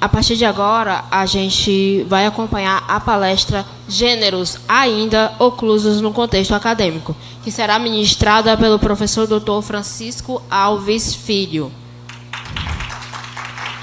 a partir de agora, a gente vai acompanhar a palestra Gêneros ainda oclusos no contexto acadêmico, que será ministrada pelo professor Dr. Francisco Alves Filho.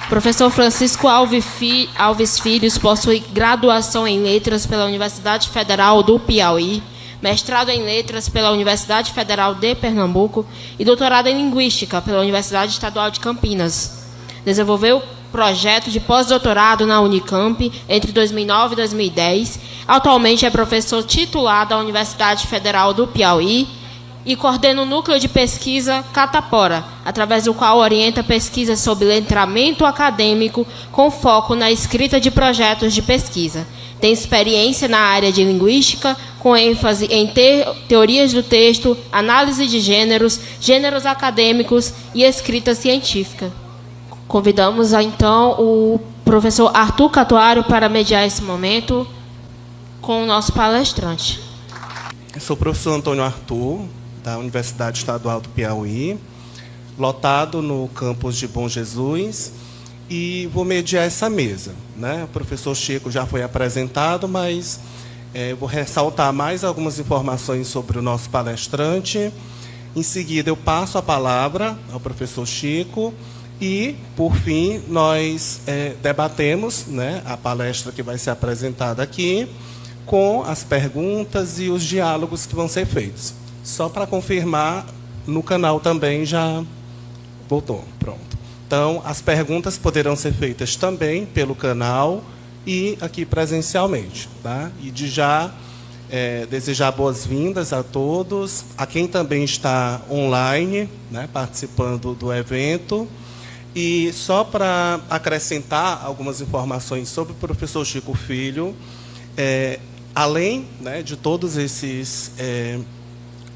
O professor Francisco Alves Filhos possui graduação em Letras pela Universidade Federal do Piauí, mestrado em Letras pela Universidade Federal de Pernambuco e doutorado em Linguística pela Universidade Estadual de Campinas. Desenvolveu projeto de pós-doutorado na Unicamp entre 2009 e 2010. Atualmente é professor titular da Universidade Federal do Piauí e coordena o núcleo de pesquisa Catapora, através do qual orienta pesquisas sobre letramento acadêmico com foco na escrita de projetos de pesquisa. Tem experiência na área de linguística, com ênfase em teorias do texto, análise de gêneros, gêneros acadêmicos e escrita científica. Convidamos, então, o professor Arthur Catuário para mediar esse momento com o nosso palestrante. Eu sou o professor Antônio Arthur, da Universidade Estadual do Piauí, lotado no campus de Bom Jesus, e vou mediar essa mesa, né? O professor Chico já foi apresentado, mas vou ressaltar mais algumas informações sobre o nosso palestrante. Em seguida, eu passo a palavra ao professor Chico e, por fim, nós debatemos, né, a palestra que vai ser apresentada aqui, com as perguntas e os diálogos que vão ser feitos. Só para confirmar, no canal também já voltou. Pronto. Então, as perguntas poderão ser feitas também pelo canal e aqui presencialmente. Tá? E de já desejar boas-vindas a todos, a quem também está online, né, participando do evento. E só para acrescentar algumas informações sobre o professor Chico Filho, além, né, de todos esses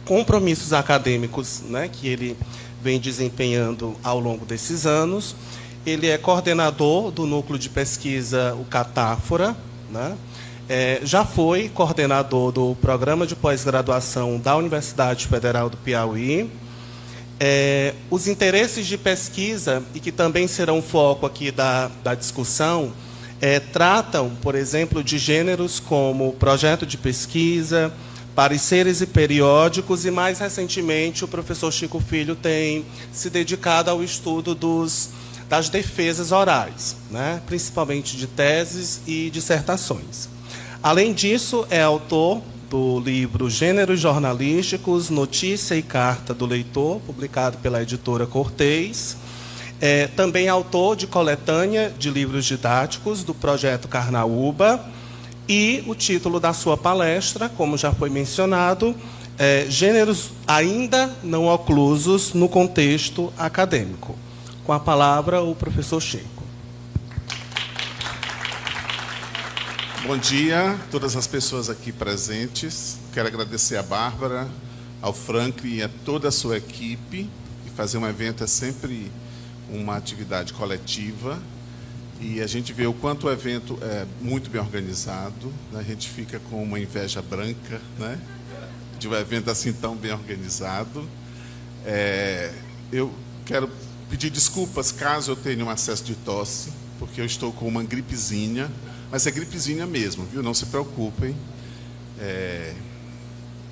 compromissos acadêmicos, né, que ele vem desempenhando ao longo desses anos, ele é coordenador do núcleo de pesquisa, o Catáfora, né? Já foi coordenador do programa de pós-graduação da Universidade Federal do Piauí. Os interesses de pesquisa, e que também serão foco aqui da discussão, tratam, por exemplo, de gêneros como projeto de pesquisa, pareceres e periódicos, e, mais recentemente, o professor Chico Filho tem se dedicado ao estudo das defesas orais, né? Principalmente de teses e dissertações. Além disso, é autor do livro Gêneros Jornalísticos, Notícia e Carta do Leitor, publicado pela editora Cortez. Também autor de coletânea de livros didáticos do projeto Carnaúba. E o título da sua palestra, como já foi mencionado, Gêneros ainda não oclusos no contexto acadêmico. Com a palavra, o professor Chico. Bom dia a todas as pessoas aqui presentes. Quero agradecer a Bárbara, ao Franklin e a toda a sua equipe. E fazer um evento é sempre uma atividade coletiva. E a gente vê o quanto o evento é muito bem organizado, né? A gente fica com uma inveja branca, né, de um evento assim tão bem organizado. Eu quero pedir desculpas caso eu tenha um acesso de tosse, porque eu estou com uma gripezinha, mas é gripezinha mesmo, viu? Não se preocupem.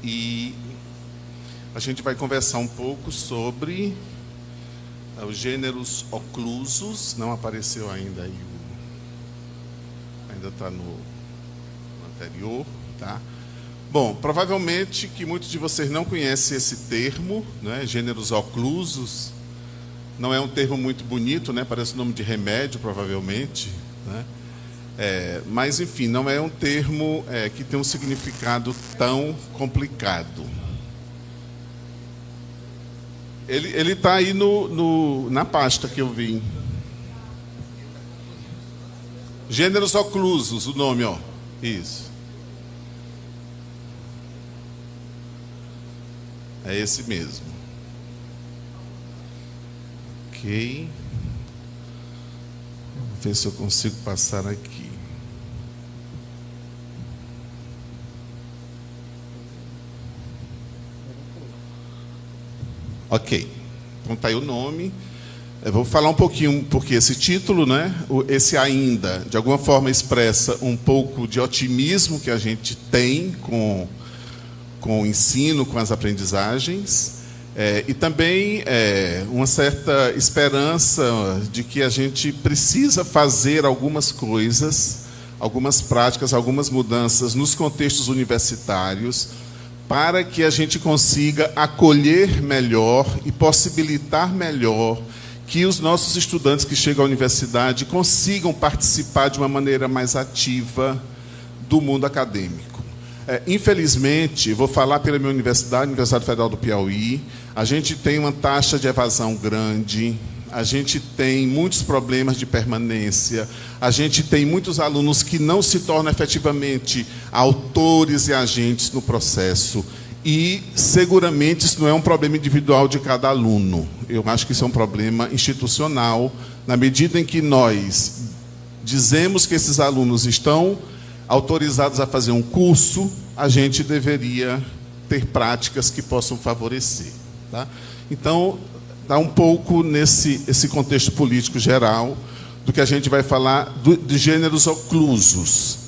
E a gente vai conversar um pouco sobre os gêneros oclusos. Não apareceu ainda aí, ainda está no anterior, tá? Bom, provavelmente que muitos de vocês não conhecem esse termo, né? Gêneros oclusos. Não é um termo muito bonito, né? Parece nome de remédio, provavelmente, né? Mas, enfim, não é um termo que tem um significado tão complicado. Ele está aí na pasta que eu vi. Gêneros oclusos, o nome, ó. Isso. É esse mesmo. Ok. Vamos ver se eu consigo passar aqui. Ok. Então está aí o nome. Eu vou falar um pouquinho porque esse título, né, esse ainda, de alguma forma expressa um pouco de otimismo que a gente tem com o ensino, com as aprendizagens, e também uma certa esperança de que a gente precisa fazer algumas coisas, algumas práticas, algumas mudanças nos contextos universitários, para que a gente consiga acolher melhor e possibilitar melhor que os nossos estudantes que chegam à universidade consigam participar de uma maneira mais ativa do mundo acadêmico. Infelizmente, vou falar pela minha universidade, Universidade Federal do Piauí, a gente tem uma taxa de evasão grande, a gente tem muitos problemas de permanência, a gente tem muitos alunos que não se tornam efetivamente autores e agentes no processo. E, seguramente, isso não é um problema individual de cada aluno. Eu acho que isso é um problema institucional, na medida em que nós dizemos que esses alunos estão autorizados a fazer um curso, a gente deveria ter práticas que possam favorecer. Tá? Então, dá um pouco esse contexto político geral do que a gente vai falar de gêneros oclusos.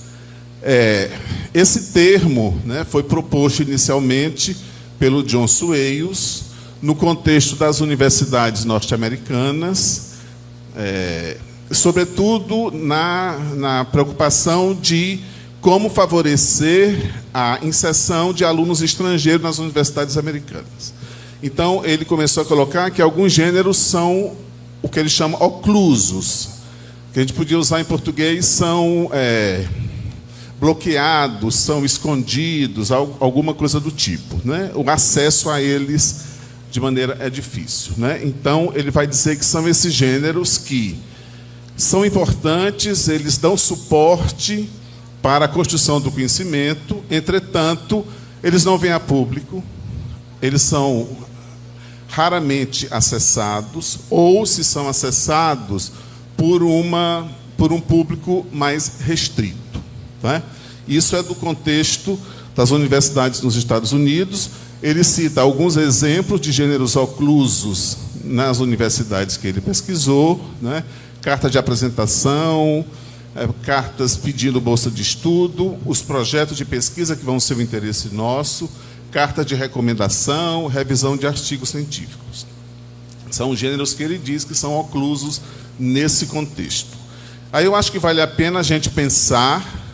Esse termo, né, foi proposto inicialmente pelo John Swales no contexto das universidades norte-americanas, sobretudo na preocupação de como favorecer a inserção de alunos estrangeiros nas universidades americanas. Então, ele começou a colocar que alguns gêneros são o que ele chama oclusos, que a gente podia usar em português, são bloqueados, são escondidos, alguma coisa do tipo, né? O acesso a eles de maneira é difícil, né? Então, ele vai dizer que são esses gêneros que são importantes, eles dão suporte para a construção do conhecimento, entretanto, eles não vêm a público, eles são raramente acessados, ou se são acessados por um público mais restrito. Tá? Isso é do contexto das universidades nos Estados Unidos. Ele cita alguns exemplos de gêneros oclusos nas universidades que ele pesquisou, né? Carta de apresentação, cartas pedindo bolsa de estudo, os projetos de pesquisa que vão ser o interesse nosso, carta de recomendação, revisão de artigos científicos. São gêneros que ele diz que são oclusos nesse contexto. Aí eu acho que vale a pena a gente pensar,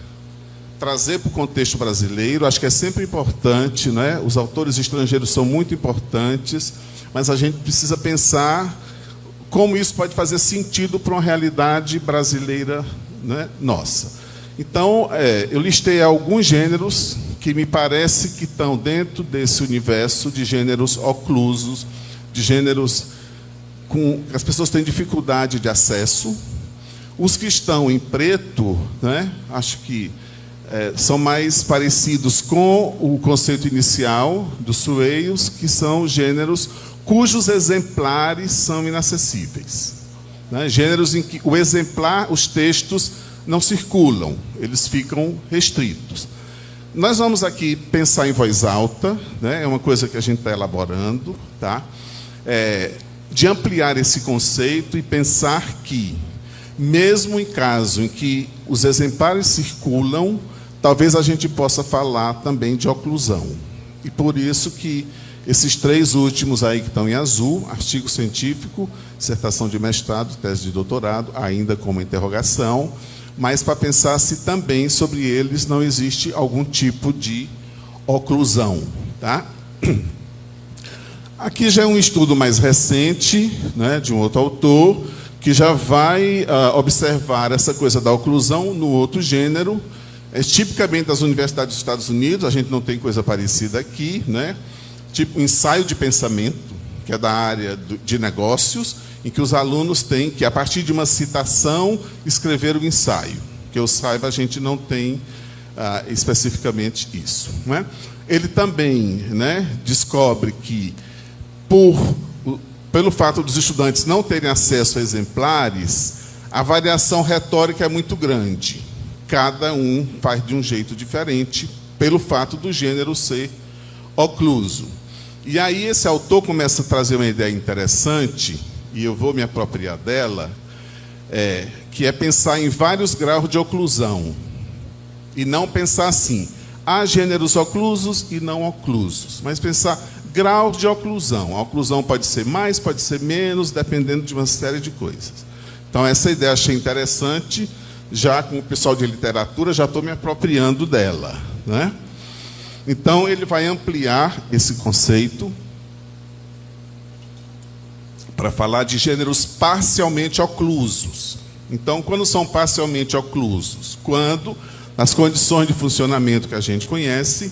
trazer para o contexto brasileiro. Acho que é sempre importante, né? Os autores estrangeiros são muito importantes, mas a gente precisa pensar como isso pode fazer sentido para uma realidade brasileira, né, nossa. Então, eu listei alguns gêneros que me parece que estão dentro desse universo de gêneros oclusos, de gêneros com as pessoas têm dificuldade de acesso. Os que estão em preto, né, acho que são mais parecidos com o conceito inicial dos Swales, que são gêneros cujos exemplares são inacessíveis. Né? Gêneros em que o exemplar, os textos não circulam, eles ficam restritos. Nós vamos aqui pensar em voz alta, né? É uma coisa que a gente está elaborando, tá? De ampliar esse conceito e pensar que, mesmo em caso em que os exemplares circulam, talvez a gente possa falar também de oclusão. E por isso que esses três últimos aí que estão em azul, artigo científico, dissertação de mestrado, tese de doutorado, ainda como interrogação, mas para pensar se também sobre eles não existe algum tipo de oclusão. Tá? Aqui já é um estudo mais recente, né, de um outro autor, que já vai observar essa coisa da oclusão no outro gênero, tipicamente das universidades dos Estados Unidos. A gente não tem coisa parecida aqui, né? Tipo ensaio de pensamento, que é da área de negócios, em que os alunos têm que, a partir de uma citação, escrever o ensaio. Que eu saiba, a gente não tem especificamente isso. Né? Ele também, né, descobre que, pelo fato dos estudantes não terem acesso a exemplares, a variação retórica é muito grande. Cada um faz de um jeito diferente, pelo fato do gênero ser ocluso. E aí esse autor começa a trazer uma ideia interessante, e eu vou me apropriar dela, que é pensar em vários graus de oclusão. E não pensar assim, há gêneros oclusos e não oclusos, mas pensar graus de oclusão. A oclusão pode ser mais, pode ser menos, dependendo de uma série de coisas. Então, essa ideia achei interessante, já com o pessoal de literatura, já estou me apropriando dela, né? Então, ele vai ampliar esse conceito para falar de gêneros parcialmente oclusos. Então, quando são parcialmente oclusos? Quando, nas condições de funcionamento que a gente conhece,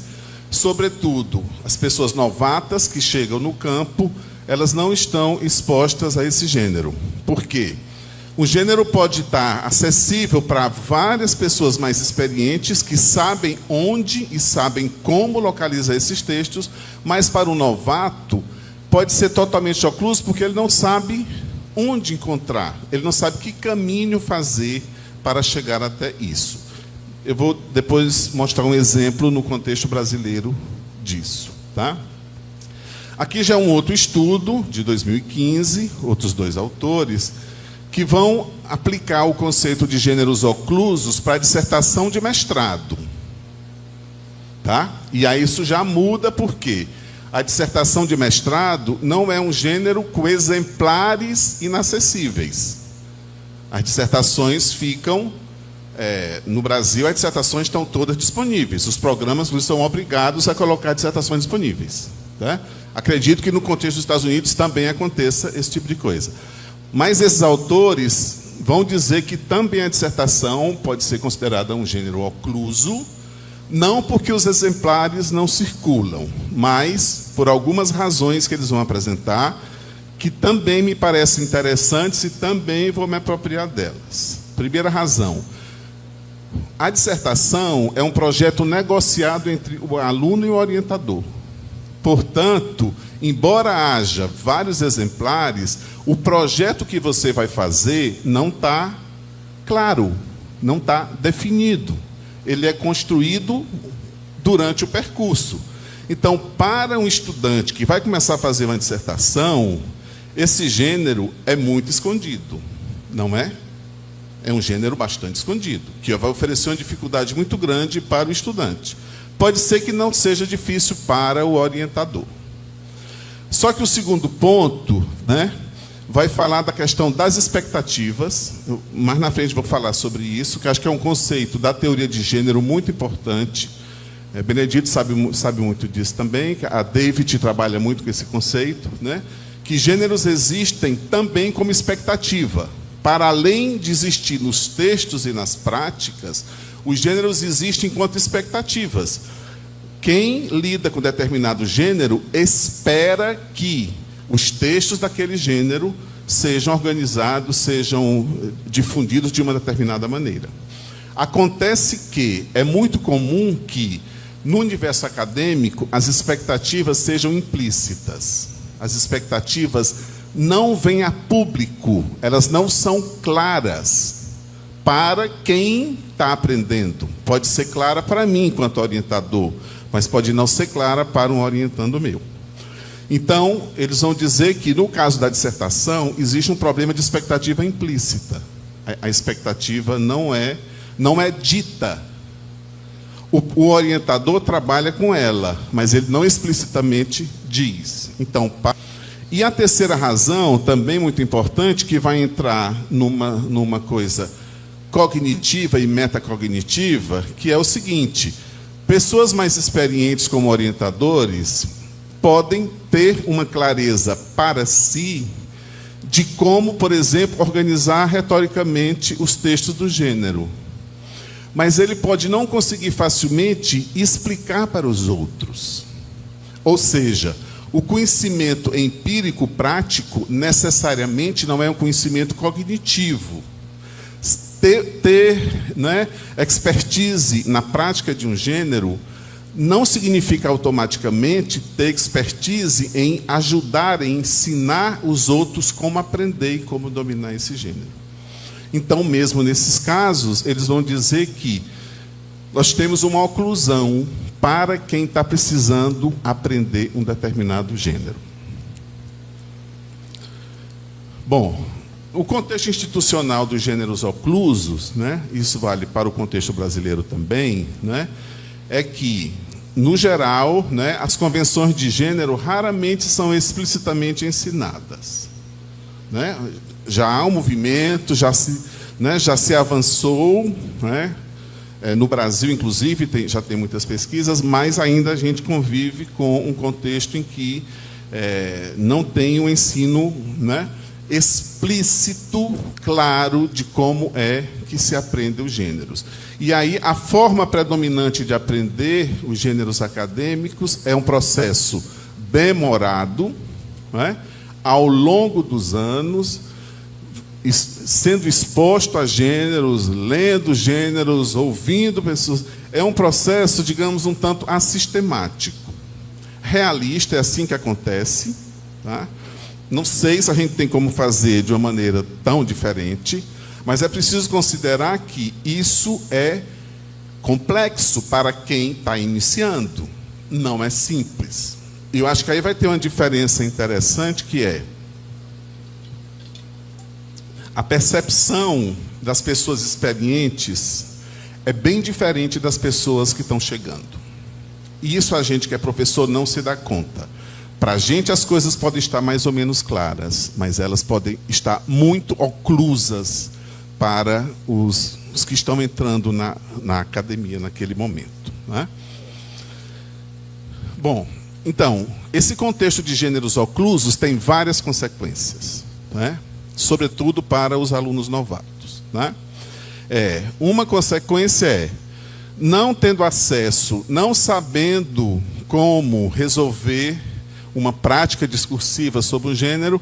sobretudo as pessoas novatas que chegam no campo, elas não estão expostas a esse gênero. Por quê? O gênero pode estar acessível para várias pessoas mais experientes que sabem onde e sabem como localizar esses textos, mas para o novato pode ser totalmente ocluso porque ele não sabe onde encontrar, ele não sabe que caminho fazer para chegar até isso. Eu vou depois mostrar um exemplo no contexto brasileiro disso, tá? Aqui já é um outro estudo de 2015, outros 2 autores, que vão aplicar o conceito de gêneros oclusos para a dissertação de mestrado. Tá? E aí isso já muda, porque a dissertação de mestrado não é um gênero com exemplares inacessíveis. As dissertações ficam... no Brasil, as dissertações estão todas disponíveis. Os programas são obrigados a colocar dissertações disponíveis. Tá? Acredito que no contexto dos Estados Unidos também aconteça esse tipo de coisa. Mas esses autores vão dizer que também a dissertação pode ser considerada um gênero ocluso, não porque os exemplares não circulam, mas por algumas razões que eles vão apresentar, que também me parecem interessantes e também vou me apropriar delas. Primeira razão, a dissertação é um projeto negociado entre o aluno e o orientador. Portanto, embora haja vários exemplares, o projeto que você vai fazer não está claro, não está definido. Ele é construído durante o percurso. Então, para um estudante que vai começar a fazer uma dissertação, esse gênero é muito escondido, não é? É um gênero bastante escondido, que vai oferecer uma dificuldade muito grande para o estudante. Pode ser que não seja difícil para o orientador. Só que o segundo ponto, né, vai falar da questão das expectativas. Mais na frente vou falar sobre isso, que acho que é um conceito da teoria de gênero muito importante. Benedito sabe muito disso também, a David trabalha muito com esse conceito, né, que gêneros existem também como expectativa. Para além de existir nos textos e nas práticas, os gêneros existem enquanto expectativas. Quem lida com determinado gênero espera que os textos daquele gênero sejam organizados, sejam difundidos de uma determinada maneira. Acontece que é muito comum que, no universo acadêmico, as expectativas sejam implícitas. As expectativas não vêm a público, elas não são claras para quem está aprendendo. Pode ser clara para mim, enquanto orientador, mas pode não ser clara para um orientando meu. Então, eles vão dizer que, no caso da dissertação, existe um problema de expectativa implícita. A expectativa não é dita. O orientador trabalha com ela, mas ele não explicitamente diz. Então, e a terceira razão, também muito importante, que vai entrar numa coisa cognitiva e metacognitiva, que é o seguinte: pessoas mais experientes como orientadores podem ter uma clareza para si de como, por exemplo, organizar retoricamente os textos do gênero. Mas ele pode não conseguir facilmente explicar para os outros. Ou seja, o conhecimento empírico prático necessariamente não é um conhecimento cognitivo. Ter expertise na prática de um gênero não significa automaticamente ter expertise em ajudar, em ensinar os outros como aprender e como dominar esse gênero. Então, mesmo nesses casos, eles vão dizer que nós temos uma oclusão para quem está precisando aprender um determinado gênero. Bom, o contexto institucional dos gêneros oclusos, né, isso vale para o contexto brasileiro também, né, é que, no geral, né, as convenções de gênero raramente são explicitamente ensinadas. Né? Já há um movimento, já se avançou, né? No Brasil, inclusive, já tem muitas pesquisas, mas ainda a gente convive com um contexto em que não tem um ensino, né, explícito, claro, de como é que se aprende os gêneros. E aí a forma predominante de aprender os gêneros acadêmicos é um processo demorado, né, ao longo dos anos, sendo exposto a gêneros, lendo gêneros, ouvindo pessoas. É um processo, digamos, um tanto assistemático. Realista, é assim que acontece. Tá? Não sei se a gente tem como fazer de uma maneira tão diferente, mas é preciso considerar que isso é complexo para quem está iniciando. Não é simples. E eu acho que aí vai ter uma diferença interessante, que é a percepção das pessoas experientes é bem diferente das pessoas que estão chegando. E isso a gente que é professor não se dá conta. Para a gente as coisas podem estar mais ou menos claras, mas elas podem estar muito oclusas para os que estão entrando na academia naquele momento. Né? Bom, então, esse contexto de gêneros oclusos tem várias consequências, né? Sobretudo para os alunos novatos. Né? Uma consequência é, não tendo acesso, não sabendo como resolver uma prática discursiva sobre o gênero,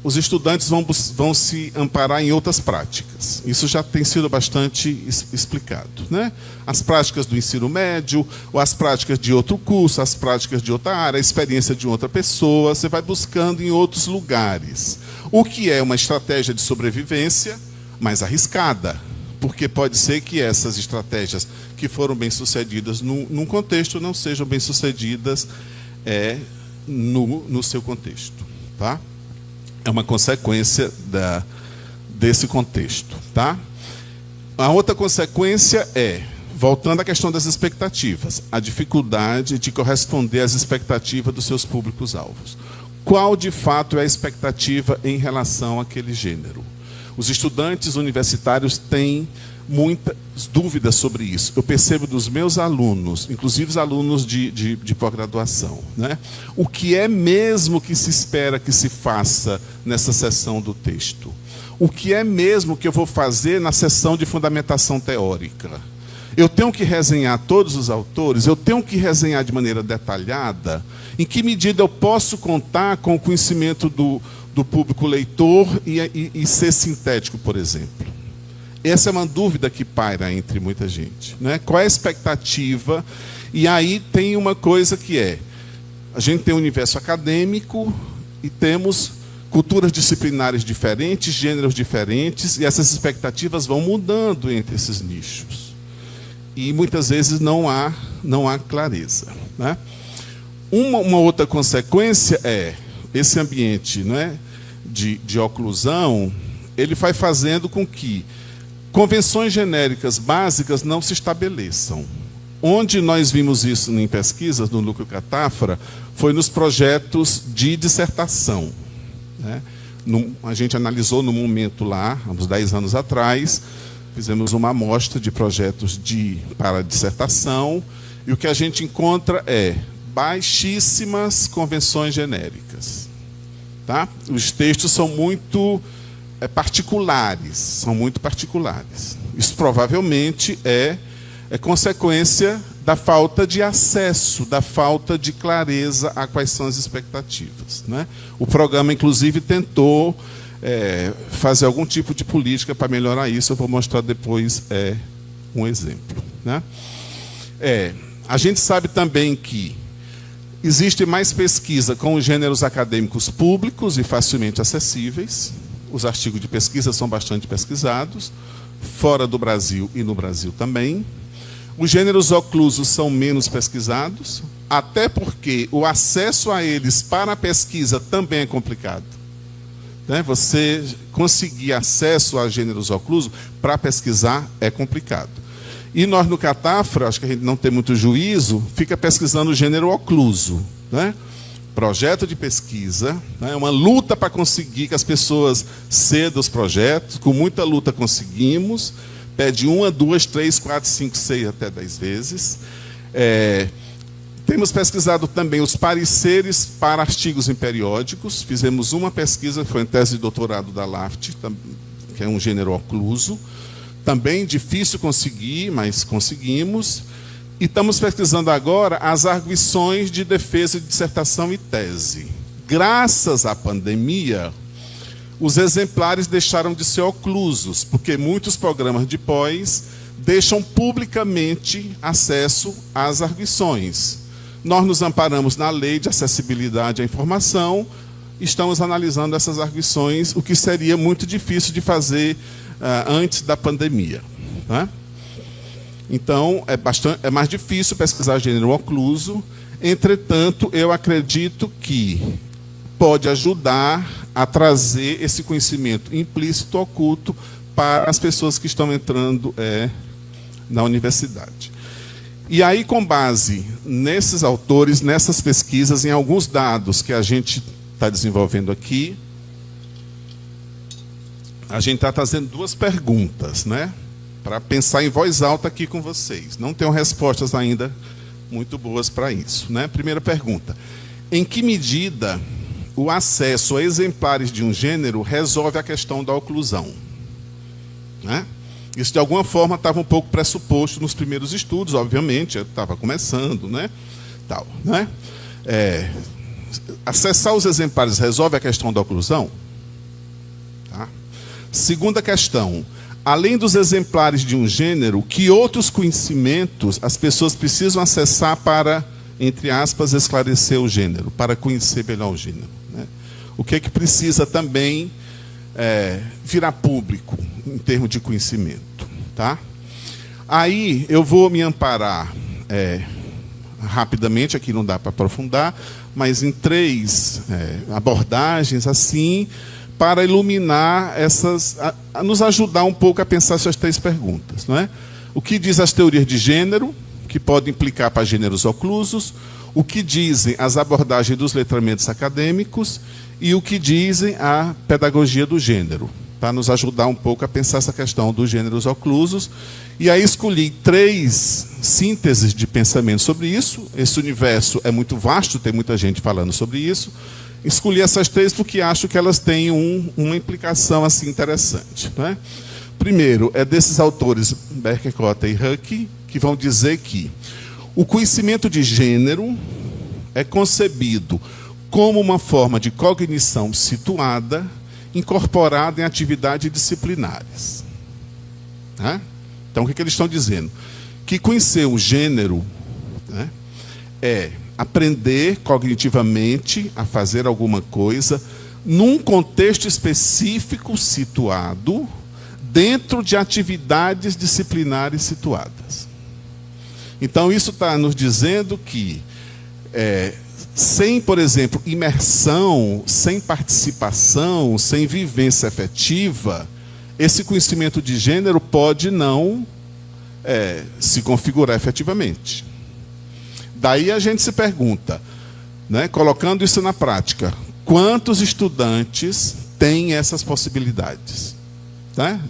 os estudantes vão se amparar em outras práticas. Isso já tem sido bastante explicado. Né? As práticas do ensino médio, ou as práticas de outro curso, as práticas de outra área, a experiência de outra pessoa, você vai buscando em outros lugares. O que é uma estratégia de sobrevivência mais arriscada, porque pode ser que essas estratégias que foram bem-sucedidas num contexto não sejam bem-sucedidas no seu contexto. Tá? É uma consequência desse contexto. Tá? A outra consequência é, voltando à questão das expectativas, a dificuldade de corresponder às expectativas dos seus públicos-alvos. Qual, de fato, é a expectativa em relação àquele gênero? Os estudantes universitários têm muitas dúvidas sobre isso. Eu percebo dos meus alunos, inclusive os alunos de pós-graduação, né? O que é mesmo que se espera que se faça nessa seção do texto? O que é mesmo que eu vou fazer na seção de fundamentação teórica? Eu tenho que resenhar todos os autores? Eu tenho que resenhar de maneira detalhada? Em que medida eu posso contar com o conhecimento do público leitor e ser sintético, por exemplo? Essa é uma dúvida que paira entre muita gente. Né? Qual é a expectativa? E aí tem uma coisa que a gente tem um universo acadêmico e temos culturas disciplinares diferentes, gêneros diferentes, e essas expectativas vão mudando entre esses nichos. E muitas vezes não há clareza. Né? Uma outra consequência é esse ambiente, né, de oclusão, ele vai fazendo com que convenções genéricas básicas não se estabeleçam. Onde nós vimos isso em pesquisas, no Núcleo Catafra, foi nos projetos de dissertação. Né? A gente analisou no momento lá, há uns 10 anos atrás, fizemos uma amostra de projetos para dissertação, e o que a gente encontra é baixíssimas convenções genéricas. Tá? Os textos são muito particulares, Isso provavelmente é consequência da falta de acesso, da falta de clareza a quais são as expectativas. Né? O programa, inclusive, tentou fazer algum tipo de política para melhorar isso. Eu vou mostrar depois um exemplo. Né? A gente sabe também que existe mais pesquisa com os gêneros acadêmicos públicos e facilmente acessíveis. Os artigos de pesquisa são bastante pesquisados, fora do Brasil e no Brasil também. Os gêneros oclusos são menos pesquisados, até porque o acesso a eles para a pesquisa também é complicado. né? Você conseguir acesso a gêneros oclusos para pesquisar é complicado. E nós no Catafra, acho que a gente não tem muito juízo, fica pesquisando o gênero ocluso, né? Projeto de pesquisa, né? Uma luta para conseguir que as pessoas cedam os projetos, com muita luta conseguimos, pede 1, 2, 3, 4, 5, 6, até 10 vezes. Temos pesquisado também os pareceres para artigos em periódicos, fizemos uma pesquisa, foi em tese de doutorado da LAFT, que é um gênero ocluso, também difícil conseguir, mas conseguimos. E estamos pesquisando agora as arguições de defesa de dissertação e tese. Graças à pandemia, os exemplares deixaram de ser oclusos, porque muitos programas de pós deixam publicamente acesso às arguições. Nós nos amparamos na Lei de Acessibilidade à Informação, estamos analisando essas arguições, o que seria muito difícil de fazer antes da pandemia, né? Então, é mais difícil pesquisar gênero ocluso. Entretanto, eu acredito que pode ajudar a trazer esse conhecimento implícito, oculto, para as pessoas que estão entrando na universidade. E aí, com base nesses autores, nessas pesquisas, em alguns dados que a gente está desenvolvendo aqui, a gente está trazendo 2 perguntas, né? Para pensar em voz alta aqui com vocês. Não tenho respostas ainda muito boas para isso, né? Primeira pergunta: em que medida o acesso a exemplares de um gênero resolve a questão da oclusão, né? Isso, de alguma forma, estava um pouco pressuposto nos primeiros estudos, obviamente, estava começando, né? Tal, né? Acessar os exemplares resolve a questão da oclusão? Tá? Segunda questão: além dos exemplares de um gênero, que outros conhecimentos as pessoas precisam acessar para, entre aspas, esclarecer o gênero, para conhecer melhor o gênero, né? O que é que precisa também virar público em termos de conhecimento, tá? Aí eu vou me amparar rapidamente, aqui não dá para aprofundar, mas em 3 abordagens assim, para iluminar a nos ajudar um pouco a pensar essas 3 perguntas, não é? O que diz as teorias de gênero, que podem implicar para gêneros oclusos, o que dizem as abordagens dos letramentos acadêmicos e o que dizem a pedagogia do gênero, para nos ajudar um pouco a pensar essa questão dos gêneros oclusos. E aí escolhi 3 sínteses de pensamento sobre isso. Esse universo é muito vasto, tem muita gente falando sobre isso. Escolhi essas 3 porque acho que elas têm uma implicação assim interessante, né? Primeiro, é desses autores, Berkecota e Huck, que vão dizer que o conhecimento de gênero é concebido como uma forma de cognição situada, incorporada em atividades disciplinares. Né? Então, o que eles estão dizendo? Que conhecer o gênero, né, é aprender cognitivamente a fazer alguma coisa num contexto específico situado dentro de atividades disciplinares situadas. Então, isso está nos dizendo que sem, por exemplo, imersão, sem participação, sem vivência efetiva, esse conhecimento de gênero pode não se configurar efetivamente. Daí a gente se pergunta, né, colocando isso na prática, quantos estudantes têm essas possibilidades, né,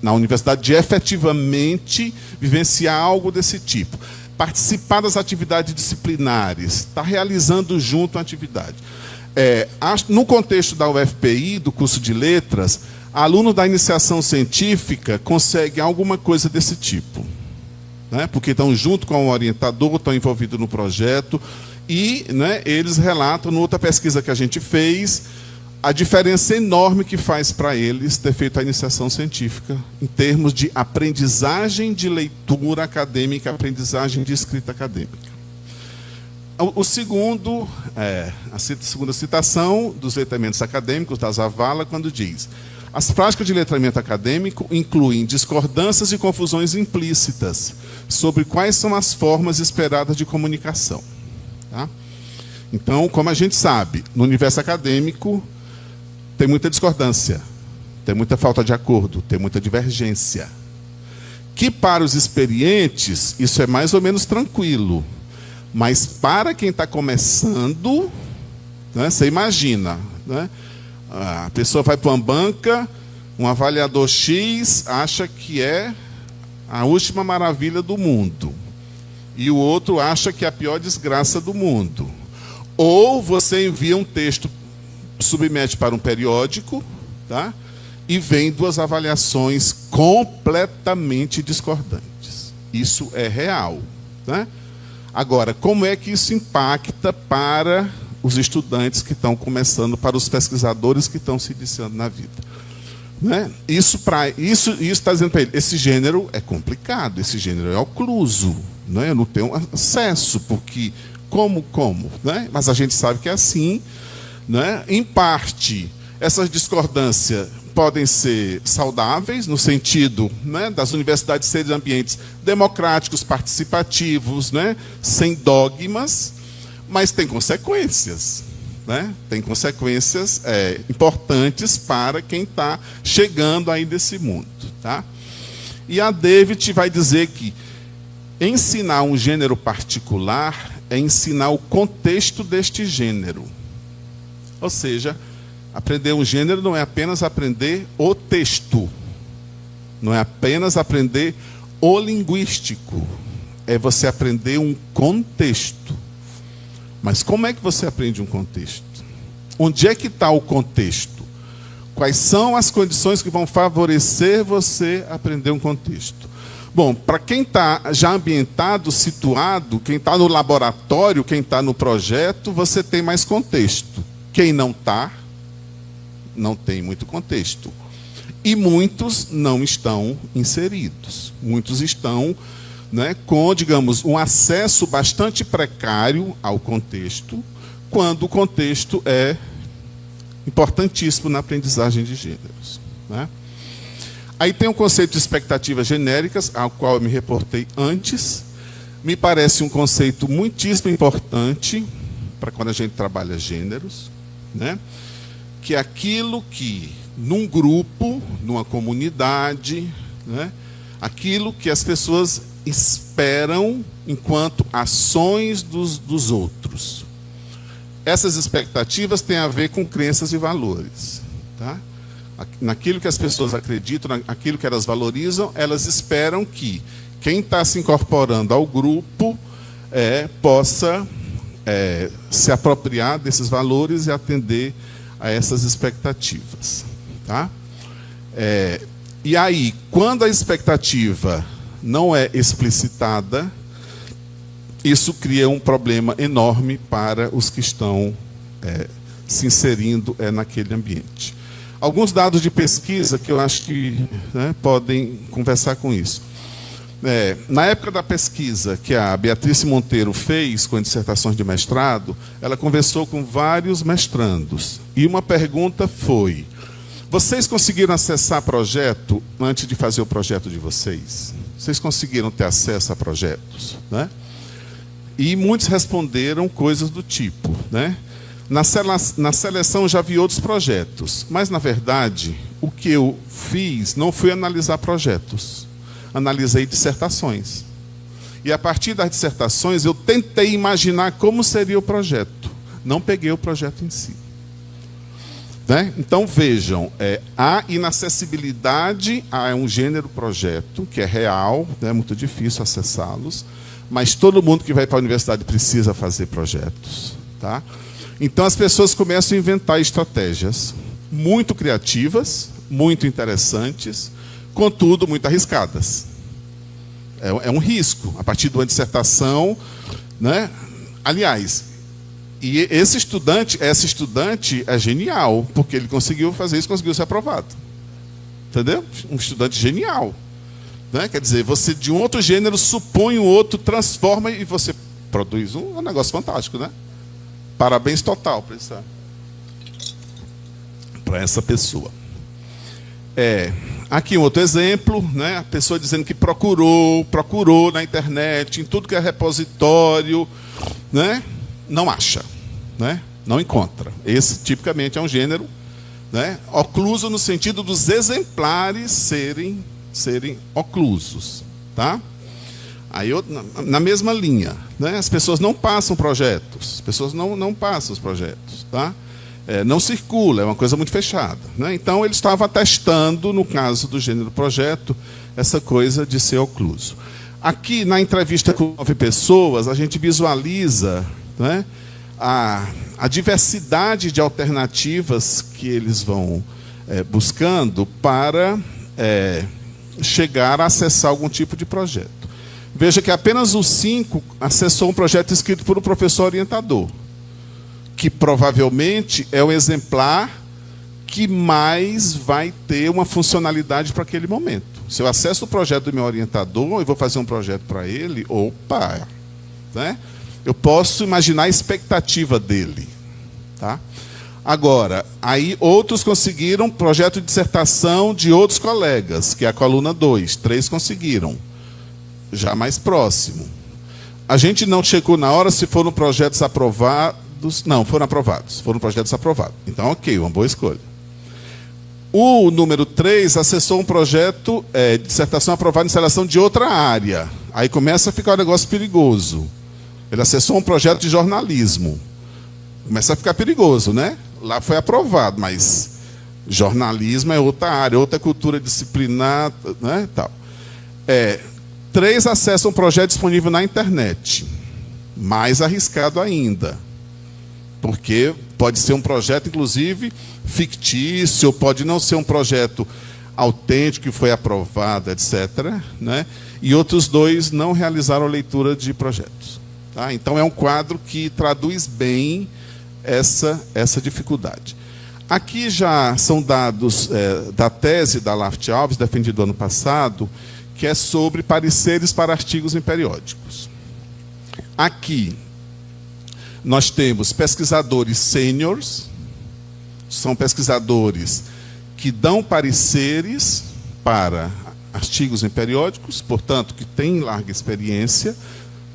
na universidade de efetivamente vivenciar algo desse tipo? Participar das atividades disciplinares, estar realizando junto a atividade. No contexto da UFPI, do curso de letras, aluno da iniciação científica consegue alguma coisa desse tipo, né? Porque estão junto com o orientador, estão envolvidos no projeto, e, né, eles relatam, noutra pesquisa que a gente fez, a diferença enorme que faz para eles ter feito a iniciação científica, em termos de aprendizagem de leitura acadêmica, aprendizagem de escrita acadêmica. O segundo, a segunda citação dos letramentos acadêmicos, da Zavala, quando diz: as práticas de letramento acadêmico incluem discordâncias e confusões implícitas sobre quais são as formas esperadas de comunicação. Tá? Então, como a gente sabe, no universo acadêmico, tem muita discordância, tem muita falta de acordo, tem muita divergência. Que para os experientes isso é mais ou menos tranquilo. Mas para quem está começando, né, você imagina, né, a pessoa vai para uma banca, um avaliador X acha que é a última maravilha do mundo. E o outro acha que é a pior desgraça do mundo. Ou você envia um texto, submete para um periódico, tá? E vem duas avaliações completamente discordantes. Isso é real, né? Agora, como é que isso impacta para os estudantes que estão começando, para os pesquisadores que estão se iniciando na vida? Né? Isso está dizendo para ele, esse gênero é complicado, esse gênero é ocluso, né? Eu não tenho acesso, porque como? Né? Mas a gente sabe que é assim, né? Em parte, essas discordâncias podem ser saudáveis, no sentido, né, das universidades serem ambientes democráticos, participativos, né, sem dogmas, mas tem consequências. Né? Tem consequências importantes para quem está chegando aí nesse mundo. Tá? E a David vai dizer que ensinar um gênero particular é ensinar o contexto deste gênero. Ou seja, aprender um gênero não é apenas aprender o texto, não é apenas aprender o linguístico, é você aprender um contexto. Mas como é que você aprende um contexto? Onde é que está o contexto? Quais são as condições que vão favorecer você aprender um contexto? Bom, para quem está já ambientado, situado, quem está no laboratório, quem está no projeto, você tem mais contexto. Quem não está, não tem muito contexto. E muitos não estão inseridos. Muitos estão, né, com, digamos, um acesso bastante precário ao contexto, quando o contexto é importantíssimo na aprendizagem de gêneros. Né? Aí tem o conceito de expectativas genéricas, ao qual eu me reportei antes. Me parece um conceito muitíssimo importante para quando a gente trabalha gêneros, né? Que é aquilo que, num grupo, numa comunidade, né, aquilo que as pessoas esperam enquanto ações dos outros. Essas expectativas têm a ver com crenças e valores. Tá? Naquilo que as pessoas acreditam, naquilo que elas valorizam, elas esperam que quem está se incorporando ao grupo possa se apropriar desses valores e atender a essas expectativas. Tá? E aí, quando a expectativa não é explicitada, isso cria um problema enorme para os que estão se inserindo naquele ambiente. Alguns dados de pesquisa que eu acho que, né, podem conversar com isso. Na época da pesquisa que a Beatriz Monteiro fez com dissertações de mestrado, ela conversou com vários mestrandos. E uma pergunta foi: vocês conseguiram acessar projeto antes de fazer o projeto de vocês? Vocês conseguiram ter acesso a projetos? Né? E muitos responderam coisas do tipo, né? Na seleção já vi outros projetos, mas, na verdade, o que eu fiz não foi analisar projetos. Analisei dissertações. E, a partir das dissertações, eu tentei imaginar como seria o projeto. Não peguei o projeto em si. Né? Então, vejam, há inacessibilidade a um gênero projeto, que é real, é muito difícil acessá-los, mas todo mundo que vai para a universidade precisa fazer projetos. Tá? Então, as pessoas começam a inventar estratégias muito criativas, muito interessantes, contudo, muito arriscadas. É um risco. A partir de uma dissertação, né? Aliás, e essa estudante é genial, porque ele conseguiu fazer isso, conseguiu ser aprovado. Entendeu? Um estudante genial. Né? Quer dizer, você de um outro gênero supõe um outro, transforma e você produz um negócio fantástico, né? Parabéns total para essa pessoa. Aqui um outro exemplo, né? A pessoa dizendo que procurou na internet, em tudo que é repositório, né? Não acha, né? Não encontra. Esse tipicamente é um gênero né? Ocluso no sentido dos exemplares serem oclusos, tá? Aí na mesma linha, né? As pessoas não passam projetos, as pessoas não passam os projetos, tá? Não circula, é uma coisa muito fechada, né? Então ele estava testando, no caso do gênero projeto, essa coisa de ser ocluso. Aqui na entrevista com 9 pessoas, a gente visualiza, né, a diversidade de alternativas que eles vão buscando para chegar a acessar algum tipo de projeto. Veja que apenas os 5 acessou um projeto escrito por um professor orientador, que provavelmente é o exemplar que mais vai ter uma funcionalidade para aquele momento. Se eu acesso o projeto do meu orientador e vou fazer um projeto para ele, opa, né? Eu posso imaginar a expectativa dele, tá? Agora, aí outros conseguiram projeto de dissertação de outros colegas, que é a coluna 2, 3 conseguiram, já mais próximo. A gente não checou na hora se foram projetos aprovados, não, foram aprovados, foram projetos aprovados. Então, ok, uma boa escolha. O número 3 acessou um projeto de dissertação aprovado em seleção de outra área. Aí começa a ficar um negócio perigoso. Ele acessou um projeto de jornalismo. Começa a ficar perigoso, né? Lá foi aprovado, mas jornalismo é outra área, outra cultura disciplinar, né? Tal. 3 acessam um projeto disponível na internet. Mais arriscado ainda. Porque pode ser um projeto, inclusive, fictício, pode não ser um projeto autêntico que foi aprovado, etc., né? E outros 2 não realizaram a leitura de projetos. Tá? Então, é um quadro que traduz bem essa dificuldade. Aqui já são dados da tese da Laft Alves, defendida ano passado, que é sobre pareceres para artigos em periódicos. Aqui, nós temos pesquisadores sêniores, são pesquisadores que dão pareceres para artigos em periódicos, portanto, que têm larga experiência,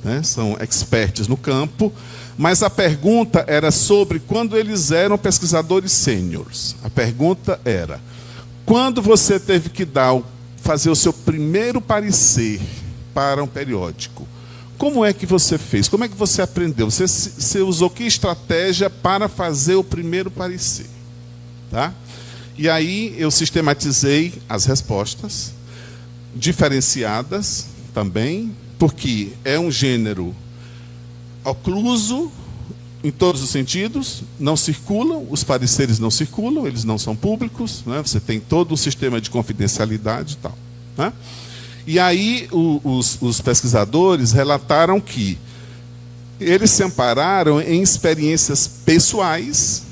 né, são experts no campo, mas a pergunta era sobre quando eles eram pesquisadores sêniores. A pergunta era, quando você teve que fazer o seu primeiro parecer para um periódico, como é que você fez? Como é que você aprendeu? Você usou que estratégia para fazer o primeiro parecer? Tá? E aí eu sistematizei as respostas, diferenciadas também, porque é um gênero ocluso em todos os sentidos, não circulam, os pareceres não circulam, eles não são públicos, né? Você tem todo um sistema de confidencialidade e tal, né? E aí os pesquisadores relataram que eles se ampararam em experiências pessoais,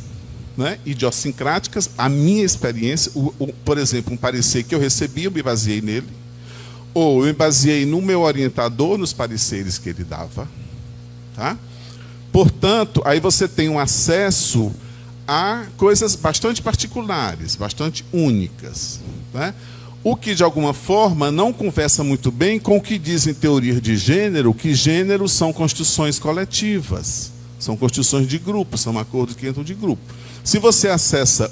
né, idiosincráticas. A minha experiência, por exemplo, um parecer que eu recebi, eu me baseei nele, ou eu me baseei no meu orientador, nos pareceres que ele dava. Tá? Portanto, aí você tem um acesso a coisas bastante particulares, bastante únicas, né? O que, de alguma forma, não conversa muito bem com o que diz em teoria de gênero, que gêneros são construções coletivas, são construções de grupo, são acordos que entram de grupo. Se você acessa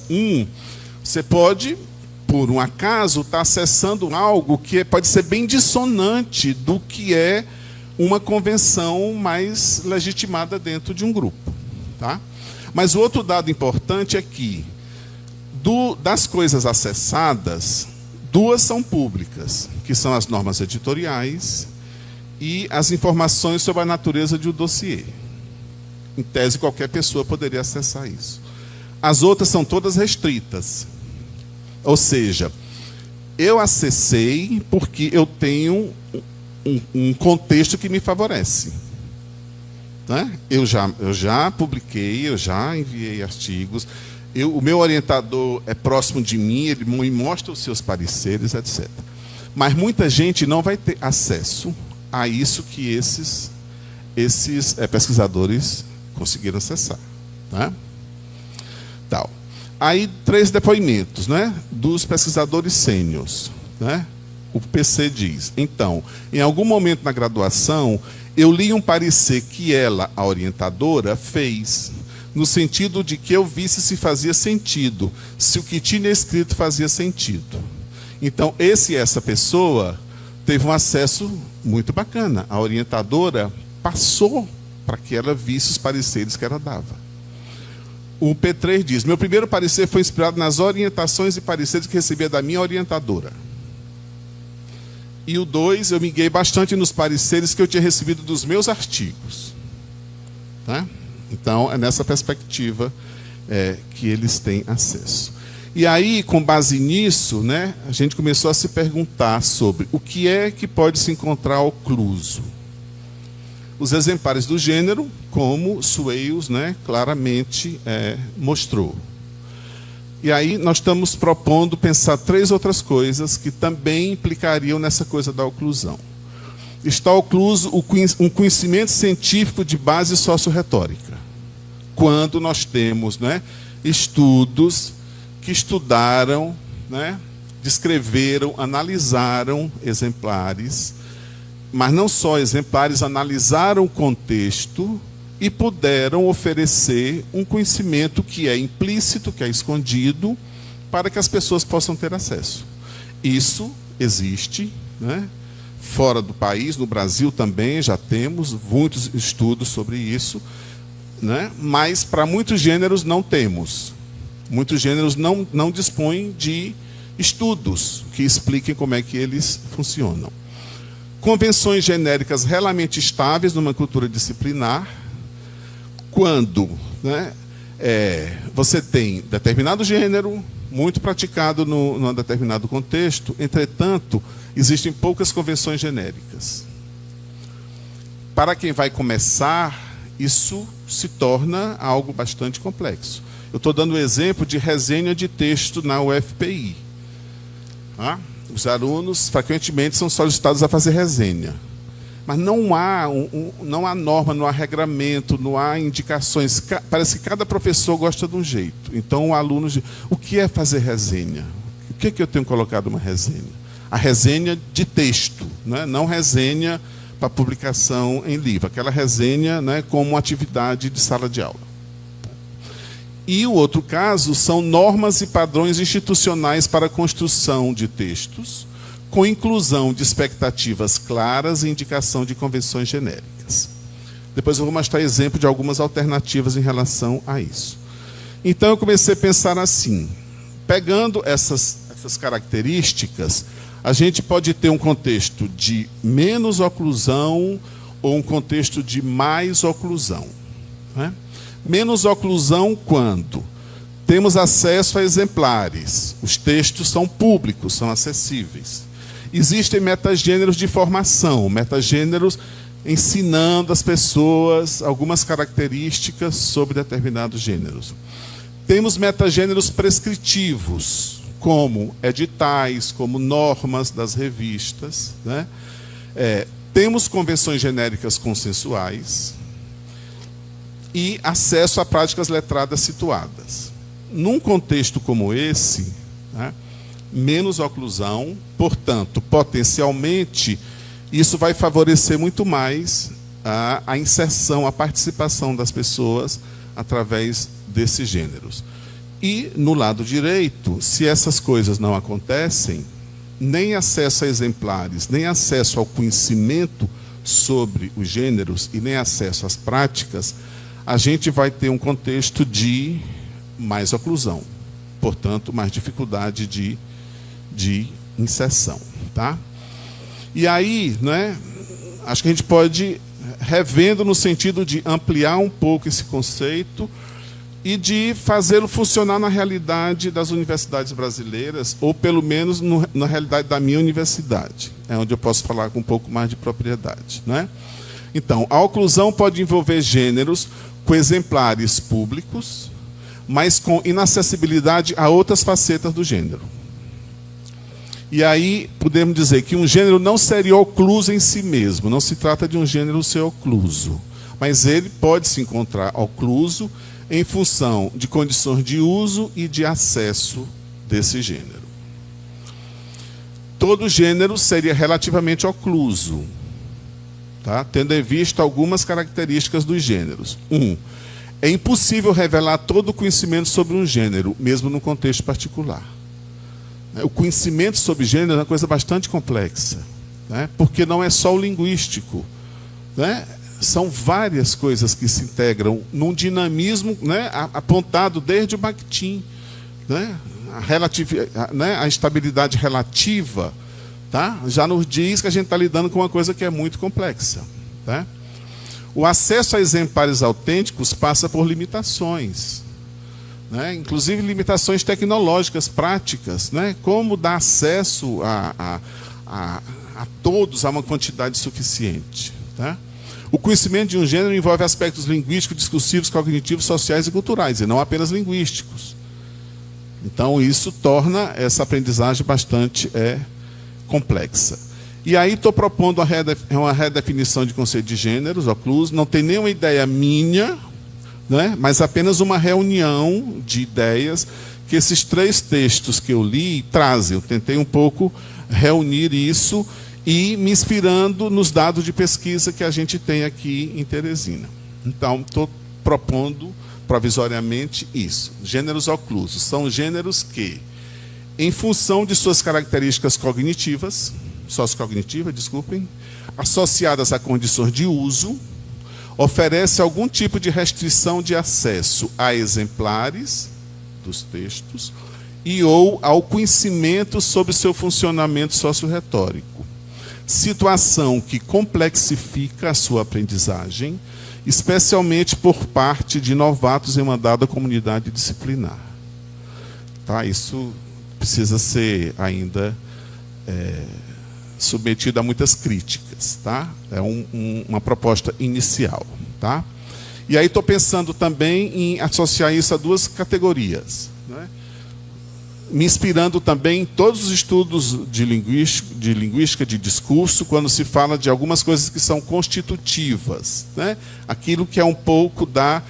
você pode, por um acaso, estar acessando algo que pode ser bem dissonante do que é uma convenção mais legitimada dentro de um grupo. Tá? Mas o outro dado importante é que, das coisas acessadas, 2 são públicas, que são as normas editoriais e as informações sobre a natureza de um dossiê. Em tese, qualquer pessoa poderia acessar isso. As outras são todas restritas. Ou seja, eu acessei porque eu tenho um contexto que me favorece. Né? Eu já publiquei, eu já enviei artigos, o meu orientador é próximo de mim, ele me mostra os seus pareceres, etc. Mas muita gente não vai ter acesso a isso que esses pesquisadores conseguiram acessar. Tá? Tal. Aí, 3 depoimentos, né, dos pesquisadores sêniores. Né? O PC diz, então, em algum momento na graduação, eu li um parecer que ela, a orientadora, fez no sentido de que eu visse se fazia sentido, se o que tinha escrito fazia sentido. Então, essa pessoa teve um acesso muito bacana. A orientadora passou para que ela visse os pareceres que ela dava. O P3 diz: meu primeiro parecer foi inspirado nas orientações e pareceres que recebia da minha orientadora. E o 2, eu me guiei bastante nos pareceres que eu tinha recebido dos meus artigos. Tá? Então, é nessa perspectiva que eles têm acesso. E aí, com base nisso, né, a gente começou a se perguntar sobre o que é que pode se encontrar ocluso. Os exemplares do gênero, como Swales, né, claramente mostrou. E aí nós estamos propondo pensar 3 outras coisas que também implicariam nessa coisa da oclusão. Está ocluso um conhecimento científico de base socio-retórica. Quando nós temos, né, estudos que estudaram, né, descreveram, analisaram exemplares, mas não só exemplares, analisaram o contexto e puderam oferecer um conhecimento que é implícito, que é escondido, para que as pessoas possam ter acesso. Isso existe, né? Fora do país, no Brasil também já temos muitos estudos sobre isso, né? Mas para muitos gêneros não temos. Muitos gêneros não dispõem de estudos que expliquem como é que eles funcionam. Convenções genéricas realmente estáveis numa cultura disciplinar, quando, né, você tem determinado gênero, muito praticado num determinado contexto, entretanto, existem poucas convenções genéricas. Para quem vai começar, isso se torna algo bastante complexo. Eu estou dando o exemplo de resenha de texto na UFPI. Tá? Os alunos, frequentemente, são solicitados a fazer resenha. Mas não há norma, não há regramento, não há indicações. Parece que cada professor gosta de um jeito. Então, o aluno diz: o que é fazer resenha? O que é que eu tenho colocado uma resenha? A resenha de texto, né? Não resenha para publicação em livro. Aquela resenha, né, como uma atividade de sala de aula. E o outro caso são normas e padrões institucionais para a construção de textos, com inclusão de expectativas claras e indicação de convenções genéricas. Depois eu vou mostrar exemplo de algumas alternativas em relação a isso. Então eu comecei a pensar assim: pegando essas características, a gente pode ter um contexto de menos oclusão ou um contexto de mais oclusão. Né? Menos oclusão quando temos acesso a exemplares, os textos são públicos, são acessíveis. Existem metagêneros de formação, metagêneros ensinando as pessoas algumas características sobre determinados gêneros. Temos metagêneros prescritivos, como editais, como normas das revistas. Né? Temos convenções genéricas consensuais e acesso a práticas letradas situadas. Num contexto como esse, né, menos oclusão, portanto, potencialmente, isso vai favorecer muito mais a inserção, a participação das pessoas através desses gêneros. E, no lado direito, se essas coisas não acontecem, nem acesso a exemplares, nem acesso ao conhecimento sobre os gêneros e nem acesso às práticas, a gente vai ter um contexto de mais oclusão, portanto, mais dificuldade de inserção. Tá? E aí, né, acho que a gente pode, revendo no sentido de ampliar um pouco esse conceito e de fazê-lo funcionar na realidade das universidades brasileiras, ou pelo menos na realidade da minha universidade, é onde eu posso falar com um pouco mais de propriedade. Né? Então, a oclusão pode envolver gêneros com exemplares públicos, mas com inacessibilidade a outras facetas do gênero. E aí podemos dizer que um gênero não seria ocluso em si mesmo, não se trata de um gênero ser ocluso, mas ele pode se encontrar ocluso em função de condições de uso e de acesso desse gênero. Todo gênero seria relativamente ocluso, tá? Tendo em vista algumas características dos gêneros. É impossível revelar todo o conhecimento sobre um gênero, mesmo num contexto particular. O conhecimento sobre gênero é uma coisa bastante complexa, né? Porque não é só o linguístico, né? São várias coisas que se integram num dinamismo, né, apontado desde o Bakhtin, né? A estabilidade relativa, tá? Já nos diz que a gente está lidando com uma coisa que é muito complexa, tá? O acesso a exemplares autênticos passa por limitações, né? Inclusive limitações tecnológicas, práticas, né? Como dar acesso a todos a uma quantidade suficiente, tá? O conhecimento de um gênero envolve aspectos linguísticos, discursivos, cognitivos, sociais e culturais, e não apenas linguísticos. Então, isso torna essa aprendizagem bastante complexa. E aí estou propondo uma redefinição de conceito de gêneros, ocluso. Não tem nenhuma ideia minha, né, mas apenas uma reunião de ideias que esses 3 textos que eu li trazem. Eu tentei um pouco reunir isso e me inspirando nos dados de pesquisa que a gente tem aqui em Teresina. Então, estou propondo provisoriamente isso. Gêneros oclusos são gêneros que, em função de suas características cognitivas, sociocognitivas, associadas a condições de uso, oferece algum tipo de restrição de acesso a exemplares dos textos e ou ao conhecimento sobre seu funcionamento socio-retórico. Situação que complexifica a sua aprendizagem, especialmente por parte de novatos em uma dada comunidade disciplinar. Tá? Isso precisa ser ainda submetido a muitas críticas. Tá? É uma proposta inicial. Tá? E aí estou pensando também em associar isso a 2 categorias, né? Me inspirando também em todos os estudos de linguística, de discurso, quando se fala de algumas coisas que são constitutivas, né? Aquilo que é um pouco da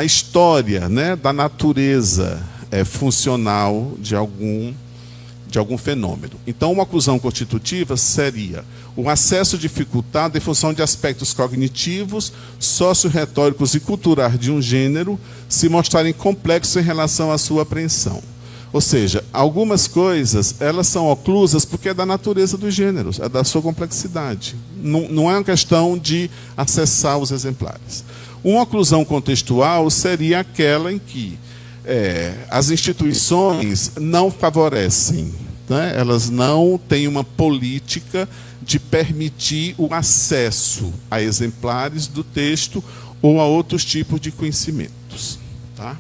história, né? Da natureza funcional de algum fenômeno. Então, uma oclusão constitutiva seria o acesso dificultado em função de aspectos cognitivos, socio-retóricos e culturais de um gênero se mostrarem complexos em relação à sua apreensão. Ou seja, algumas coisas, elas são oclusas porque é da natureza dos gêneros, é da sua complexidade. Não é uma questão de acessar os exemplares. Uma oclusão contextual seria aquela em que as instituições não favorecem, né? Elas não têm uma política de permitir o acesso a exemplares do texto ou a outros tipos de conhecimentos. Tá?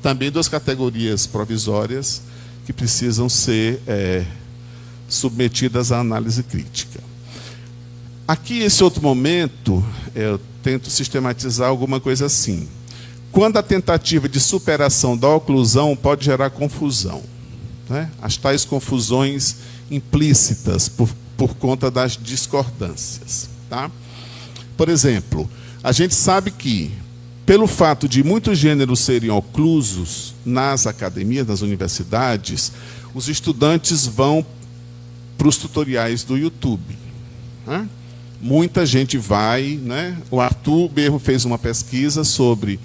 Também 2 categorias provisórias que precisam ser submetidas à análise crítica. Aqui, esse outro momento, eu tento sistematizar alguma coisa assim. Quando a tentativa de superação da oclusão pode gerar confusão, né? As tais confusões implícitas por conta das discordâncias. Tá? Por exemplo, a gente sabe que, pelo fato de muitos gêneros serem oclusos nas academias, nas universidades, os estudantes vão para os tutoriais do YouTube. Né? Muita gente vai, né? O Arthur mesmo fez uma pesquisa sobre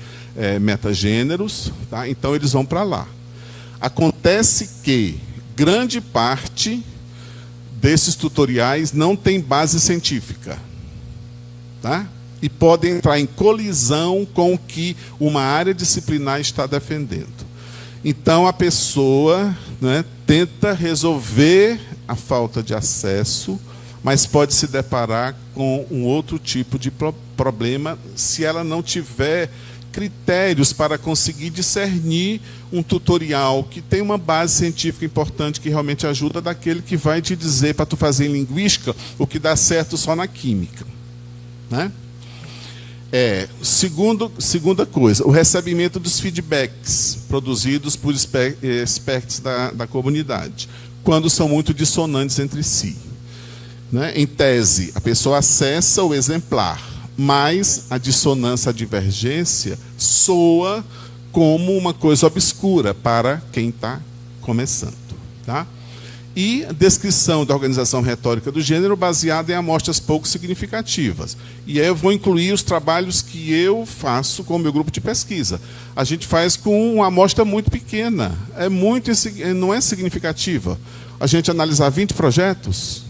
metagêneros, tá? Então eles vão para lá. Acontece que grande parte desses tutoriais não tem base científica, tá? E podem entrar em colisão com o que uma área disciplinar está defendendo. Então, a pessoa, né, tenta resolver a falta de acesso, mas pode se deparar com um outro tipo de problema se ela não tiver critérios para conseguir discernir um tutorial que tem uma base científica importante que realmente ajuda daquele que vai te dizer para tu fazer em linguística o que dá certo só na química. Né? Segunda coisa, o recebimento dos feedbacks produzidos por experts da comunidade, quando são muito dissonantes entre si. Né? Em tese, a pessoa acessa o exemplar, mas a dissonância, a divergência, soa como uma coisa obscura para quem está começando. Tá? e descrição da organização retórica do gênero baseada em amostras pouco significativas. E aí eu vou incluir os trabalhos que eu faço com o meu grupo de pesquisa. A gente faz com uma amostra muito pequena, não é significativa. A gente analisar 20 projetos,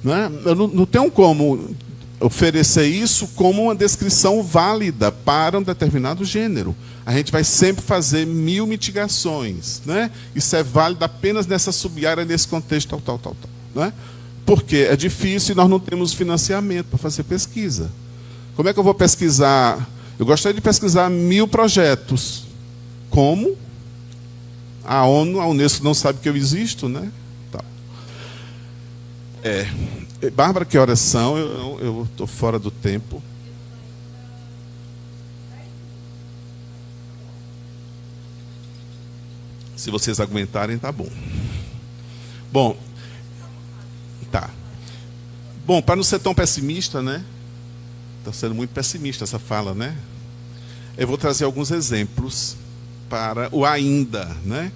né? Eu não tenho como oferecer isso como uma descrição válida para um determinado gênero. A gente vai sempre fazer 1000 mitigações, né? Isso é válido apenas nessa sub-área, nesse contexto, tal. Né? Porque é difícil e nós não temos financiamento para fazer pesquisa. Como é que eu vou pesquisar? Eu gostaria de pesquisar 1000 projetos. Como? A ONU, a Unesco não sabe que eu existo, né? Tá. Bárbara, que horas são? Eu estou fora do tempo. Se vocês aguentarem, tá bom. Bom, tá. Bom, para não ser tão pessimista, né? Está sendo muito pessimista essa fala, né? Eu vou trazer alguns exemplos para o ainda, né?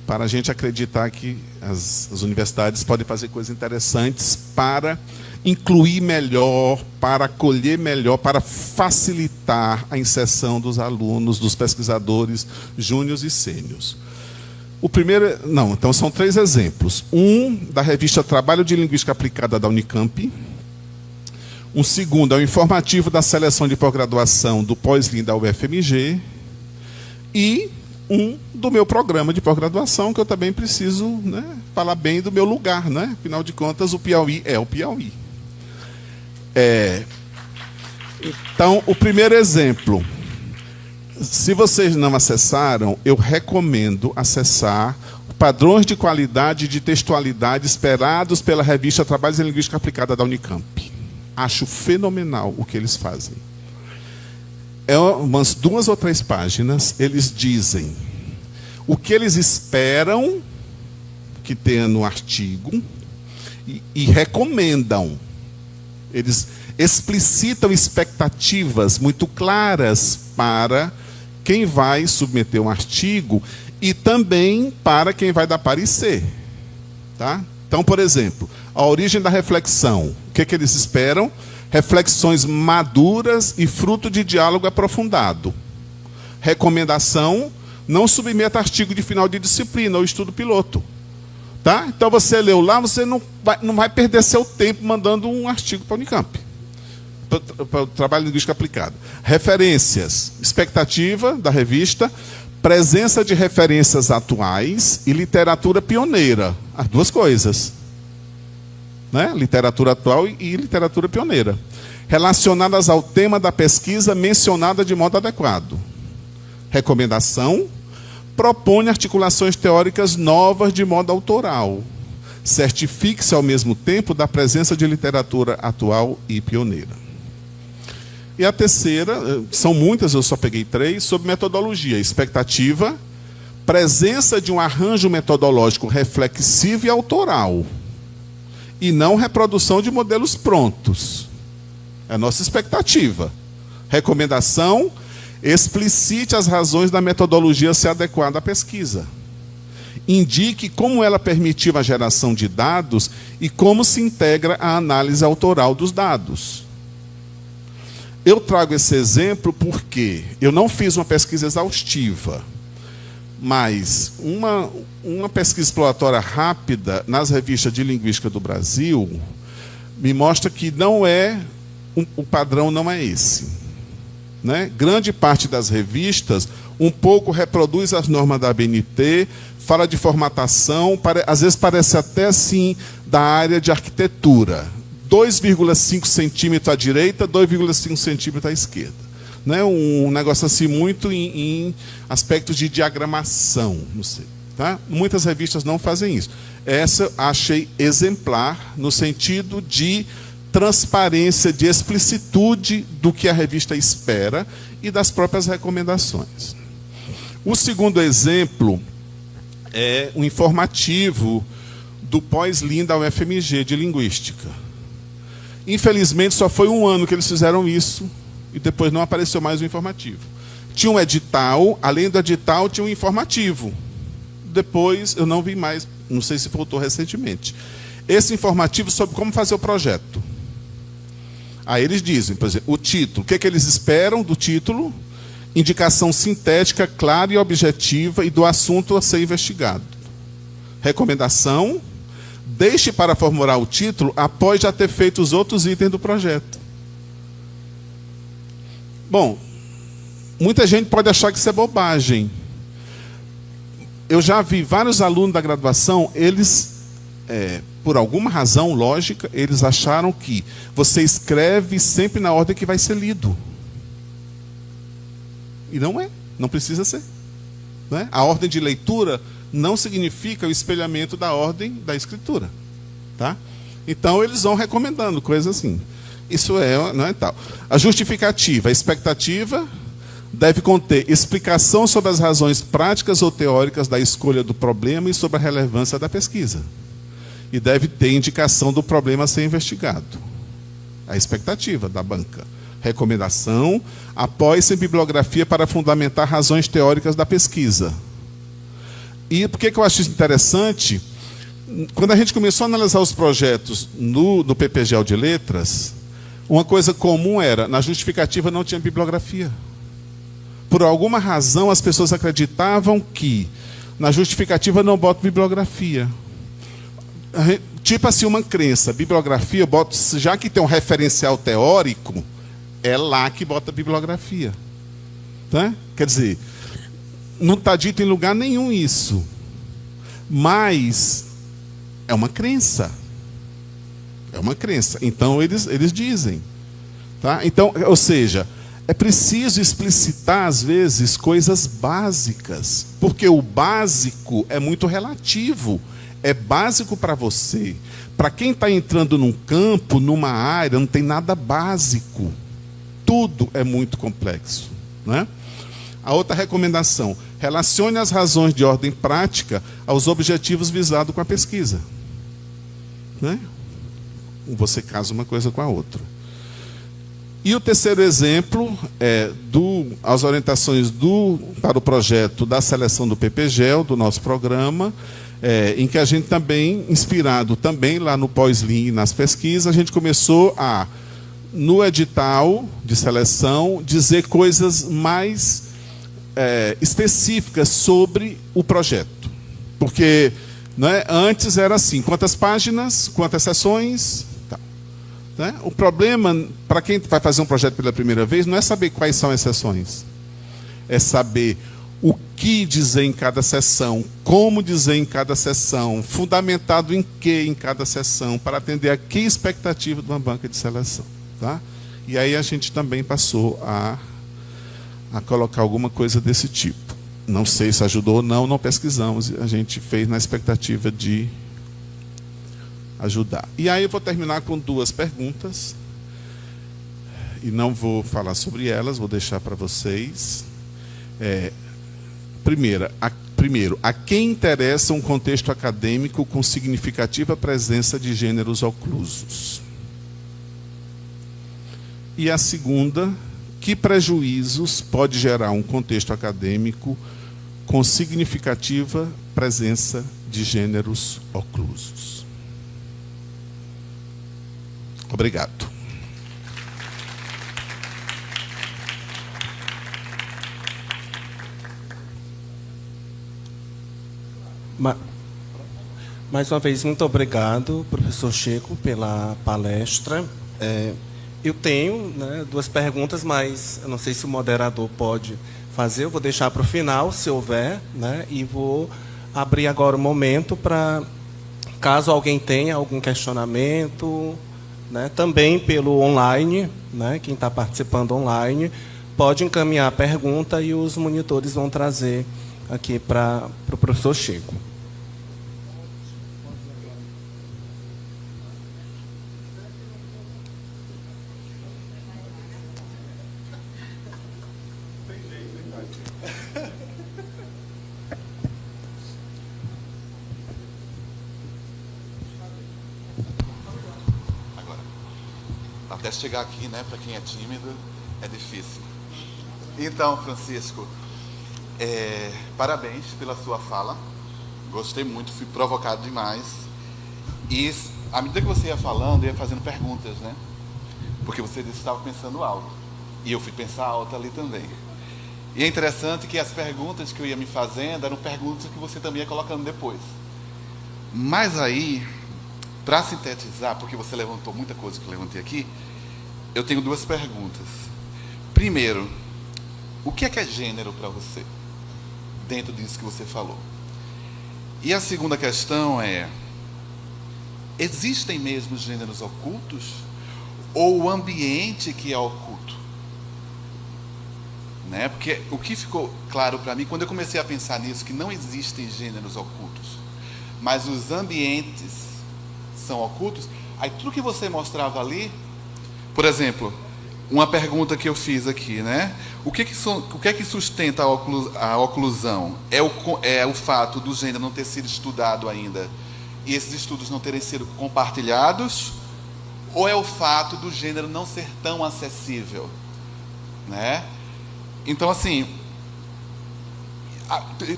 Para a gente acreditar que as universidades podem fazer coisas interessantes para incluir melhor, para acolher melhor, para facilitar a inserção dos alunos, dos pesquisadores júniores e sêniores. O primeiro, então são 3 exemplos. Um, da revista Trabalho de Linguística Aplicada da Unicamp. Um segundo é o informativo da seleção de pós-graduação do Pós-Lin da UFMG. E um do meu programa de pós-graduação, que eu também preciso, né, falar bem do meu lugar, né? Afinal de contas, o Piauí é o Piauí. Então, o primeiro exemplo. Se vocês não acessaram, eu recomendo acessar padrões de qualidade e de textualidade esperados pela revista Trabalhos em Linguística Aplicada da Unicamp. Acho fenomenal o que eles fazem. Umas 2 ou 3 páginas, eles dizem o que eles esperam que tenha no artigo e recomendam. Eles explicitam expectativas muito claras para quem vai submeter um artigo e também para quem vai dar parecer. Tá? Então, por exemplo, a origem da reflexão. O que eles esperam? Reflexões maduras e fruto de diálogo aprofundado. Recomendação: não submeta artigo de final de disciplina ou estudo piloto. Tá? Então, você leu lá, você não vai perder seu tempo mandando um artigo para a Unicamp. Para o trabalho de linguística aplicada. Referências, expectativa da revista, presença de referências atuais e literatura pioneira. As 2 coisas. Né? Literatura atual e literatura pioneira. Relacionadas ao tema da pesquisa mencionada de modo adequado. Recomendação: propõe articulações teóricas novas de modo autoral. Certifique-se ao mesmo tempo da presença de literatura atual e pioneira. E a terceira, são muitas, eu só peguei 3, sobre metodologia. Expectativa: presença de um arranjo metodológico reflexivo e autoral. E não reprodução de modelos prontos. É a nossa expectativa. Recomendação: explicite as razões da metodologia ser adequada à pesquisa. Indique como ela permitiu a geração de dados e como se integra a análise autoral dos dados. Eu trago esse exemplo porque eu não fiz uma pesquisa exaustiva, mas uma pesquisa exploratória rápida nas revistas de linguística do Brasil me mostra que o padrão não é esse. Né? Grande parte das revistas um pouco reproduz as normas da ABNT, fala de formatação, às vezes parece até assim da área de arquitetura. 2,5 centímetros à direita, 2,5 centímetros à esquerda. Né? Um negócio assim muito em aspectos de diagramação. Não sei, tá? Muitas revistas não fazem isso. Essa achei exemplar no sentido de transparência, de explicitude do que a revista espera e das próprias recomendações. O segundo exemplo é um informativo do Pós-Lin da UFMG de Linguística. Infelizmente, só foi 1 ano que eles fizeram isso e depois não apareceu mais o informativo. Tinha um edital, além do edital, tinha um informativo. Depois, eu não vi mais não sei se voltou recentemente. Esse informativo sobre como fazer o projeto. Aí eles dizem, por exemplo, o título. O que é que eles esperam do título? Indicação sintética, clara e objetiva e do assunto a ser investigado. Recomendação: deixe para formular o título após já ter feito os outros itens do projeto. Bom, muita gente pode achar que isso é bobagem. Eu já vi vários alunos da graduação, eles, por alguma razão lógica, eles acharam que você escreve sempre na ordem que vai ser lido. E não é, não precisa ser. Né? A ordem de leitura não significa o espelhamento da ordem da escritura. Tá? Então, eles vão recomendando coisas assim. Isso não é tal. A justificativa, a expectativa deve conter explicação sobre as razões práticas ou teóricas da escolha do problema e sobre a relevância da pesquisa. E deve ter indicação do problema a ser investigado. A expectativa da banca. Recomendação: apoie-se em bibliografia para fundamentar razões teóricas da pesquisa. E por que eu acho isso interessante? Quando a gente começou a analisar os projetos no PPGEL de Letras, uma coisa comum era, na justificativa não tinha bibliografia. Por alguma razão, as pessoas acreditavam que na justificativa não bota bibliografia. Tipo assim, uma crença, bibliografia, eu boto, já que tem um referencial teórico, é lá que bota a bibliografia. Tá? Quer dizer, não está dito em lugar nenhum isso. Mas é uma crença. É uma crença. Então, eles dizem. Tá? Então, ou seja, é preciso explicitar, às vezes, coisas básicas. Porque o básico é muito relativo. É básico para você. Para quem está entrando num campo, numa área, não tem nada básico. Tudo é muito complexo. Né? A outra recomendação: relacione as razões de ordem prática aos objetivos visados com a pesquisa. Né? Você casa uma coisa com a outra. E o terceiro exemplo é as orientações para o projeto da seleção do PPGEL, do nosso programa, em que a gente também, inspirado também lá no pós-LIN e nas pesquisas, a gente começou a, no edital de seleção, dizer coisas mais específicas sobre o projeto. Porque antes era assim, quantas páginas, quantas sessões. Tá. Né? O problema, para quem vai fazer um projeto pela primeira vez, não é saber quais são as sessões. É saber o que dizer em cada sessão, como dizer em cada sessão, fundamentado em que em cada sessão, para atender a que expectativa de uma banca de seleção. Tá? E aí a gente também passou a colocar alguma coisa desse tipo. Não sei se ajudou ou não, não pesquisamos. A gente fez na expectativa de ajudar. E aí eu vou terminar com duas perguntas. E não vou falar sobre elas, vou deixar para vocês. Primeiro, a quem interessa um contexto acadêmico com significativa presença de gêneros oclusos? E a segunda: que prejuízos pode gerar um contexto acadêmico com significativa presença de gêneros oclusos? Obrigado. Mais uma vez, muito obrigado, professor Chico, pela palestra. Eu tenho duas perguntas, mas eu não sei se o moderador pode fazer. Eu vou deixar para o final, se houver, e vou abrir agora o momento para, caso alguém tenha algum questionamento, também pelo online, quem está participando online, pode encaminhar a pergunta e os monitores vão trazer aqui para o professor Chico. Até chegar aqui, para quem é tímido, é difícil. Então, Francisco, parabéns pela sua fala. Gostei muito, fui provocado demais. E à medida que você ia falando, eu ia fazendo perguntas, né? Porque você disse que estava pensando alto. E eu fui pensar alto ali também. E é interessante que as perguntas que eu ia me fazendo eram perguntas que você também ia colocando depois. Mas aí, para sintetizar, porque você levantou muita coisa que eu levantei aqui, eu tenho duas perguntas. Primeiro, o que é gênero para você? Dentro disso que você falou. E a segunda questão é: existem mesmo gêneros ocultos? Ou o ambiente que é oculto? Né? Porque o que ficou claro para mim, quando eu comecei a pensar nisso, que não existem gêneros ocultos, mas os ambientes são ocultos, aí tudo que você mostrava ali, por exemplo, uma pergunta que eu fiz aqui, né? O que que sustenta a oclusão? É o fato do gênero não ter sido estudado ainda e esses estudos não terem sido compartilhados? Ou é o fato do gênero não ser tão acessível? Né? Então, assim,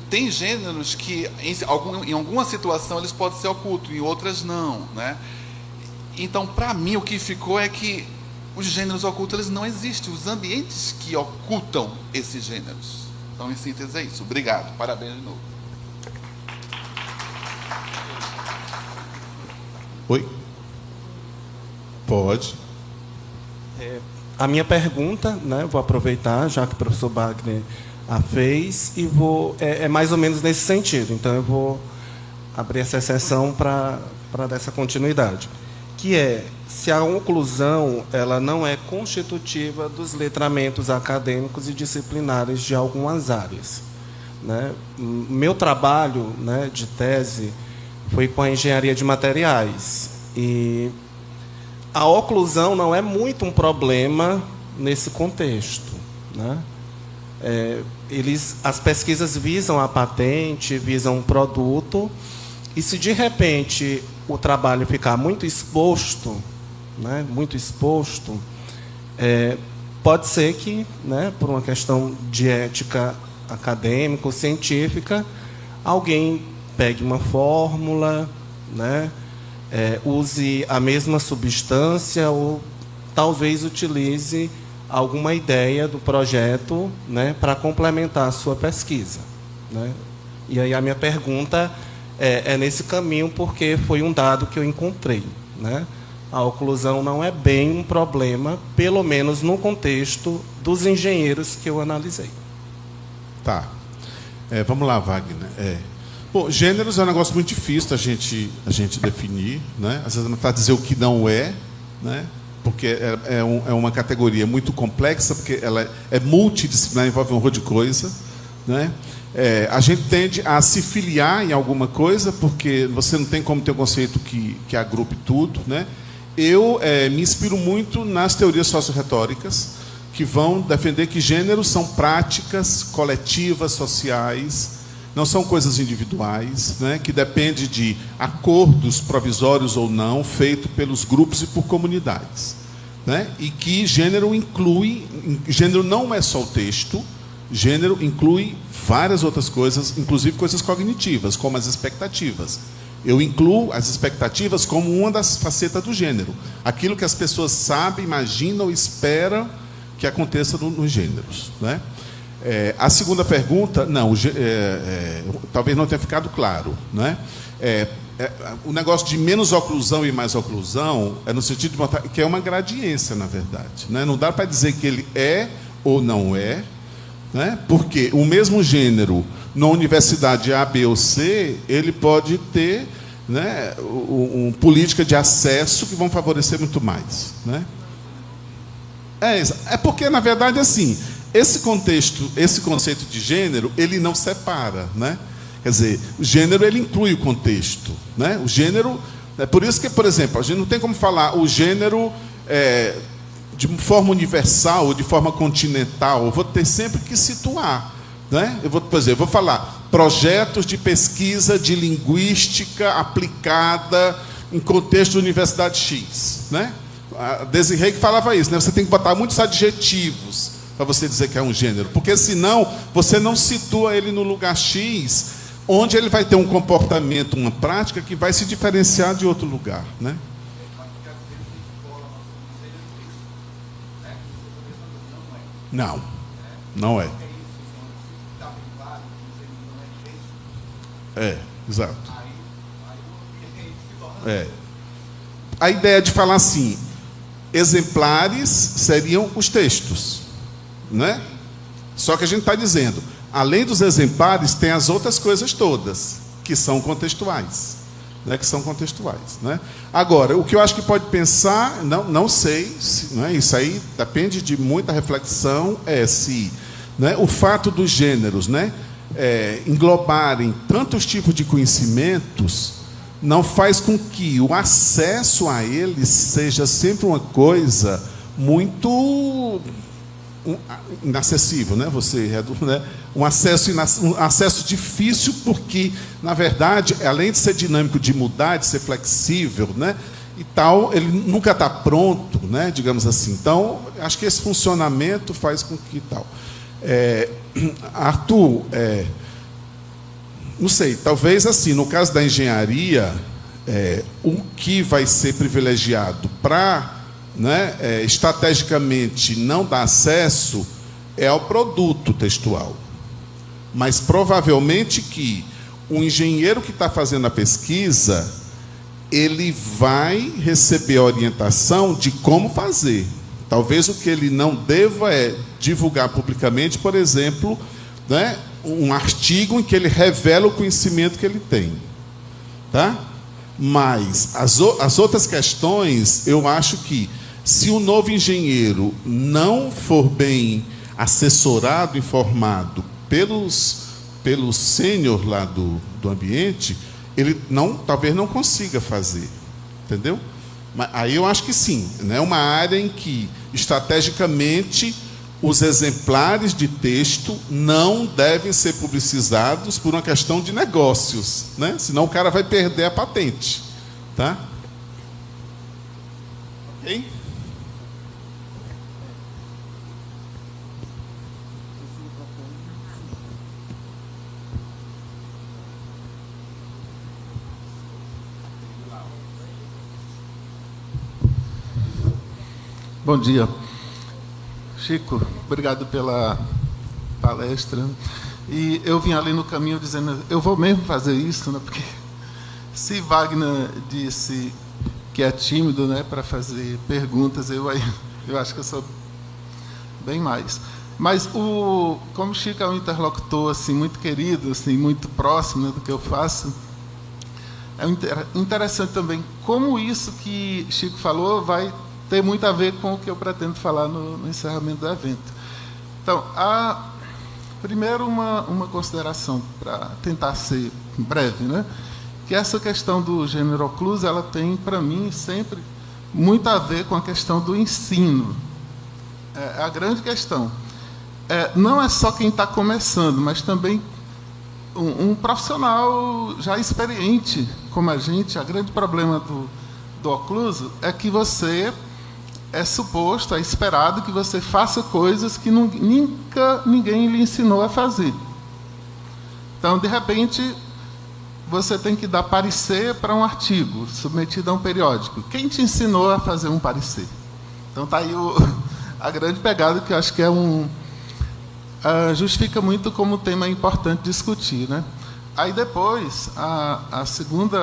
tem gêneros que em alguma situação eles podem ser ocultos, em outras não, né? Então, para mim, o que ficou é que os gêneros ocultos eles não existem, os ambientes que ocultam esses gêneros. Então, em síntese, é isso. Obrigado, parabéns de novo. Oi? Pode. A minha pergunta, né, vou aproveitar, já que o professor Wagner a fez, e é mais ou menos nesse sentido. Então, eu vou abrir essa exceção para dar essa continuidade. Que é, se a oclusão ela não é constitutiva dos letramentos acadêmicos e disciplinares de algumas áreas. Né? Meu trabalho, né, de tese foi com a engenharia de materiais. E a oclusão não é muito um problema nesse contexto. Né? As pesquisas visam a patente, visam o produto, e se de repente o trabalho ficar muito exposto, né, pode ser que, né, por uma questão de ética acadêmica ou científica, alguém pegue uma fórmula, né, use a mesma substância ou talvez utilize alguma ideia do projeto, né, para complementar a sua pesquisa. Né? E aí a minha pergunta é nesse caminho, porque foi um dado que eu encontrei. Né? A oclusão não é bem um problema, pelo menos no contexto dos engenheiros que eu analisei. Tá. Vamos lá, Wagner. Bom, gêneros é um negócio muito difícil a gente definir. Né? Às vezes não está dizer o que não é, né? Porque é uma categoria muito complexa, porque ela é multidisciplinar, envolve um monte de coisa. Né? A gente tende a se filiar em alguma coisa, porque você não tem como ter um conceito que agrupe tudo. Né? Eu me inspiro muito nas teorias socio-retóricas, que vão defender que gêneros são práticas coletivas, sociais, não são coisas individuais, né? Que depende de acordos provisórios ou não, feitos pelos grupos e por comunidades. Né? E que gênero não é só o texto, gênero inclui várias outras coisas, inclusive coisas cognitivas, como as expectativas. Eu incluo as expectativas como uma das facetas do gênero. Aquilo que as pessoas sabem, imaginam, esperam que aconteça nos gêneros. Né? A segunda pergunta, talvez não tenha ficado claro. Né? O negócio de menos oclusão e mais oclusão é no sentido de mostrar que é uma gradiência, na verdade. Né? Não dá para dizer que ele é ou não é, né? Porque o mesmo gênero, na universidade A, B ou C, ele pode ter, né, uma política de acesso que vão favorecer muito mais. Né? Porque, na verdade, assim, esse conceito de gênero, ele não separa. Né? Quer dizer, o gênero ele inclui o contexto. Né? O gênero, por isso que, por exemplo, a gente não tem como falar o gênero de forma universal ou de forma continental. Eu vou ter sempre que situar. Né? Por exemplo, eu vou falar projetos de pesquisa de linguística aplicada em contexto de Universidade X. Né? A Desiree que falava isso, né? Você tem que botar muitos adjetivos para você dizer que é um gênero, porque senão você não situa ele no lugar X, onde ele vai ter um comportamento, uma prática que vai se diferenciar de outro lugar, né? Não, não é. É, exato. É. A ideia de falar assim, exemplares seriam os textos, né? Só que a gente está dizendo, além dos exemplares, tem as outras coisas todas, que são contextuais. Né, que são contextuais. Né? Agora, o que eu acho que pode pensar, não sei, né, isso aí depende de muita reflexão, é se, né, o fato dos gêneros, né, englobarem tantos tipos de conhecimentos, não faz com que o acesso a eles seja sempre uma coisa muito inacessível, né? Um acesso difícil, porque, na verdade, além de ser dinâmico, de mudar, de ser flexível, né? E tal, ele nunca está pronto, né? Digamos assim. Então, acho que esse funcionamento faz com que tal. Arthur, não sei, talvez assim, no caso da engenharia, o que vai ser privilegiado para, né, estrategicamente não dar acesso é ao produto textual. Mas provavelmente que o engenheiro que está fazendo a pesquisa, ele vai receber a orientação de como fazer. Talvez o que ele não deva é divulgar publicamente, por exemplo, né, um artigo em que ele revela o conhecimento que ele tem. Tá? Mas as outras questões, eu acho que, se o novo engenheiro não for bem assessorado, informado pelos sênior lá do ambiente, ele talvez não consiga fazer. Entendeu? Mas aí eu acho que sim. É uma área em que, estrategicamente, os exemplares de texto não devem ser publicizados por uma questão de negócios, né? Senão o cara vai perder a patente. Tá? Ok? Bom dia. Chico, obrigado pela palestra. E eu vim ali no caminho dizendo, eu vou mesmo fazer isso, né? Porque se Wagner disse que é tímido, né, para fazer perguntas, eu acho que eu sou bem mais. Mas como o Chico é um interlocutor assim, muito querido, assim, muito próximo, né, do que eu faço, é interessante também como isso que Chico falou vai ter muito a ver com o que eu pretendo falar no encerramento do evento. Então, primeiro uma consideração, para tentar ser breve, né? Que essa questão do gênero ocluso, ela tem, para mim, sempre muito a ver com a questão do ensino. É a grande questão. Não é só quem está começando, mas também um profissional já experiente, como a gente. O grande problema do ocluso é que você é suposto, é esperado que você faça coisas que nunca ninguém lhe ensinou a fazer. Então, de repente, você tem que dar parecer para um artigo submetido a um periódico. Quem te ensinou a fazer um parecer? Então, está aí a grande pegada, que eu acho que justifica muito como tema importante discutir, né? Aí depois, segundo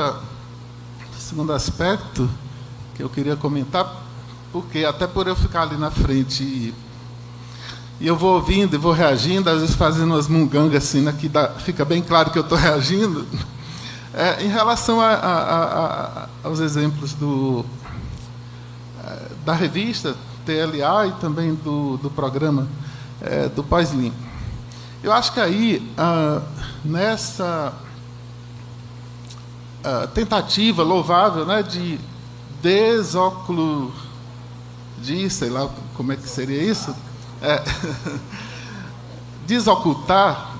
aspecto que eu queria comentar, porque até por eu ficar ali na frente e eu vou ouvindo e vou reagindo, às vezes fazendo umas mungangas assim, né, que fica bem claro que eu estou reagindo, em relação aos exemplos da revista TLA e também do programa do Pós-Lim. Eu acho que aí, nessa tentativa louvável, né, de sei lá como é que seria isso, desocultar,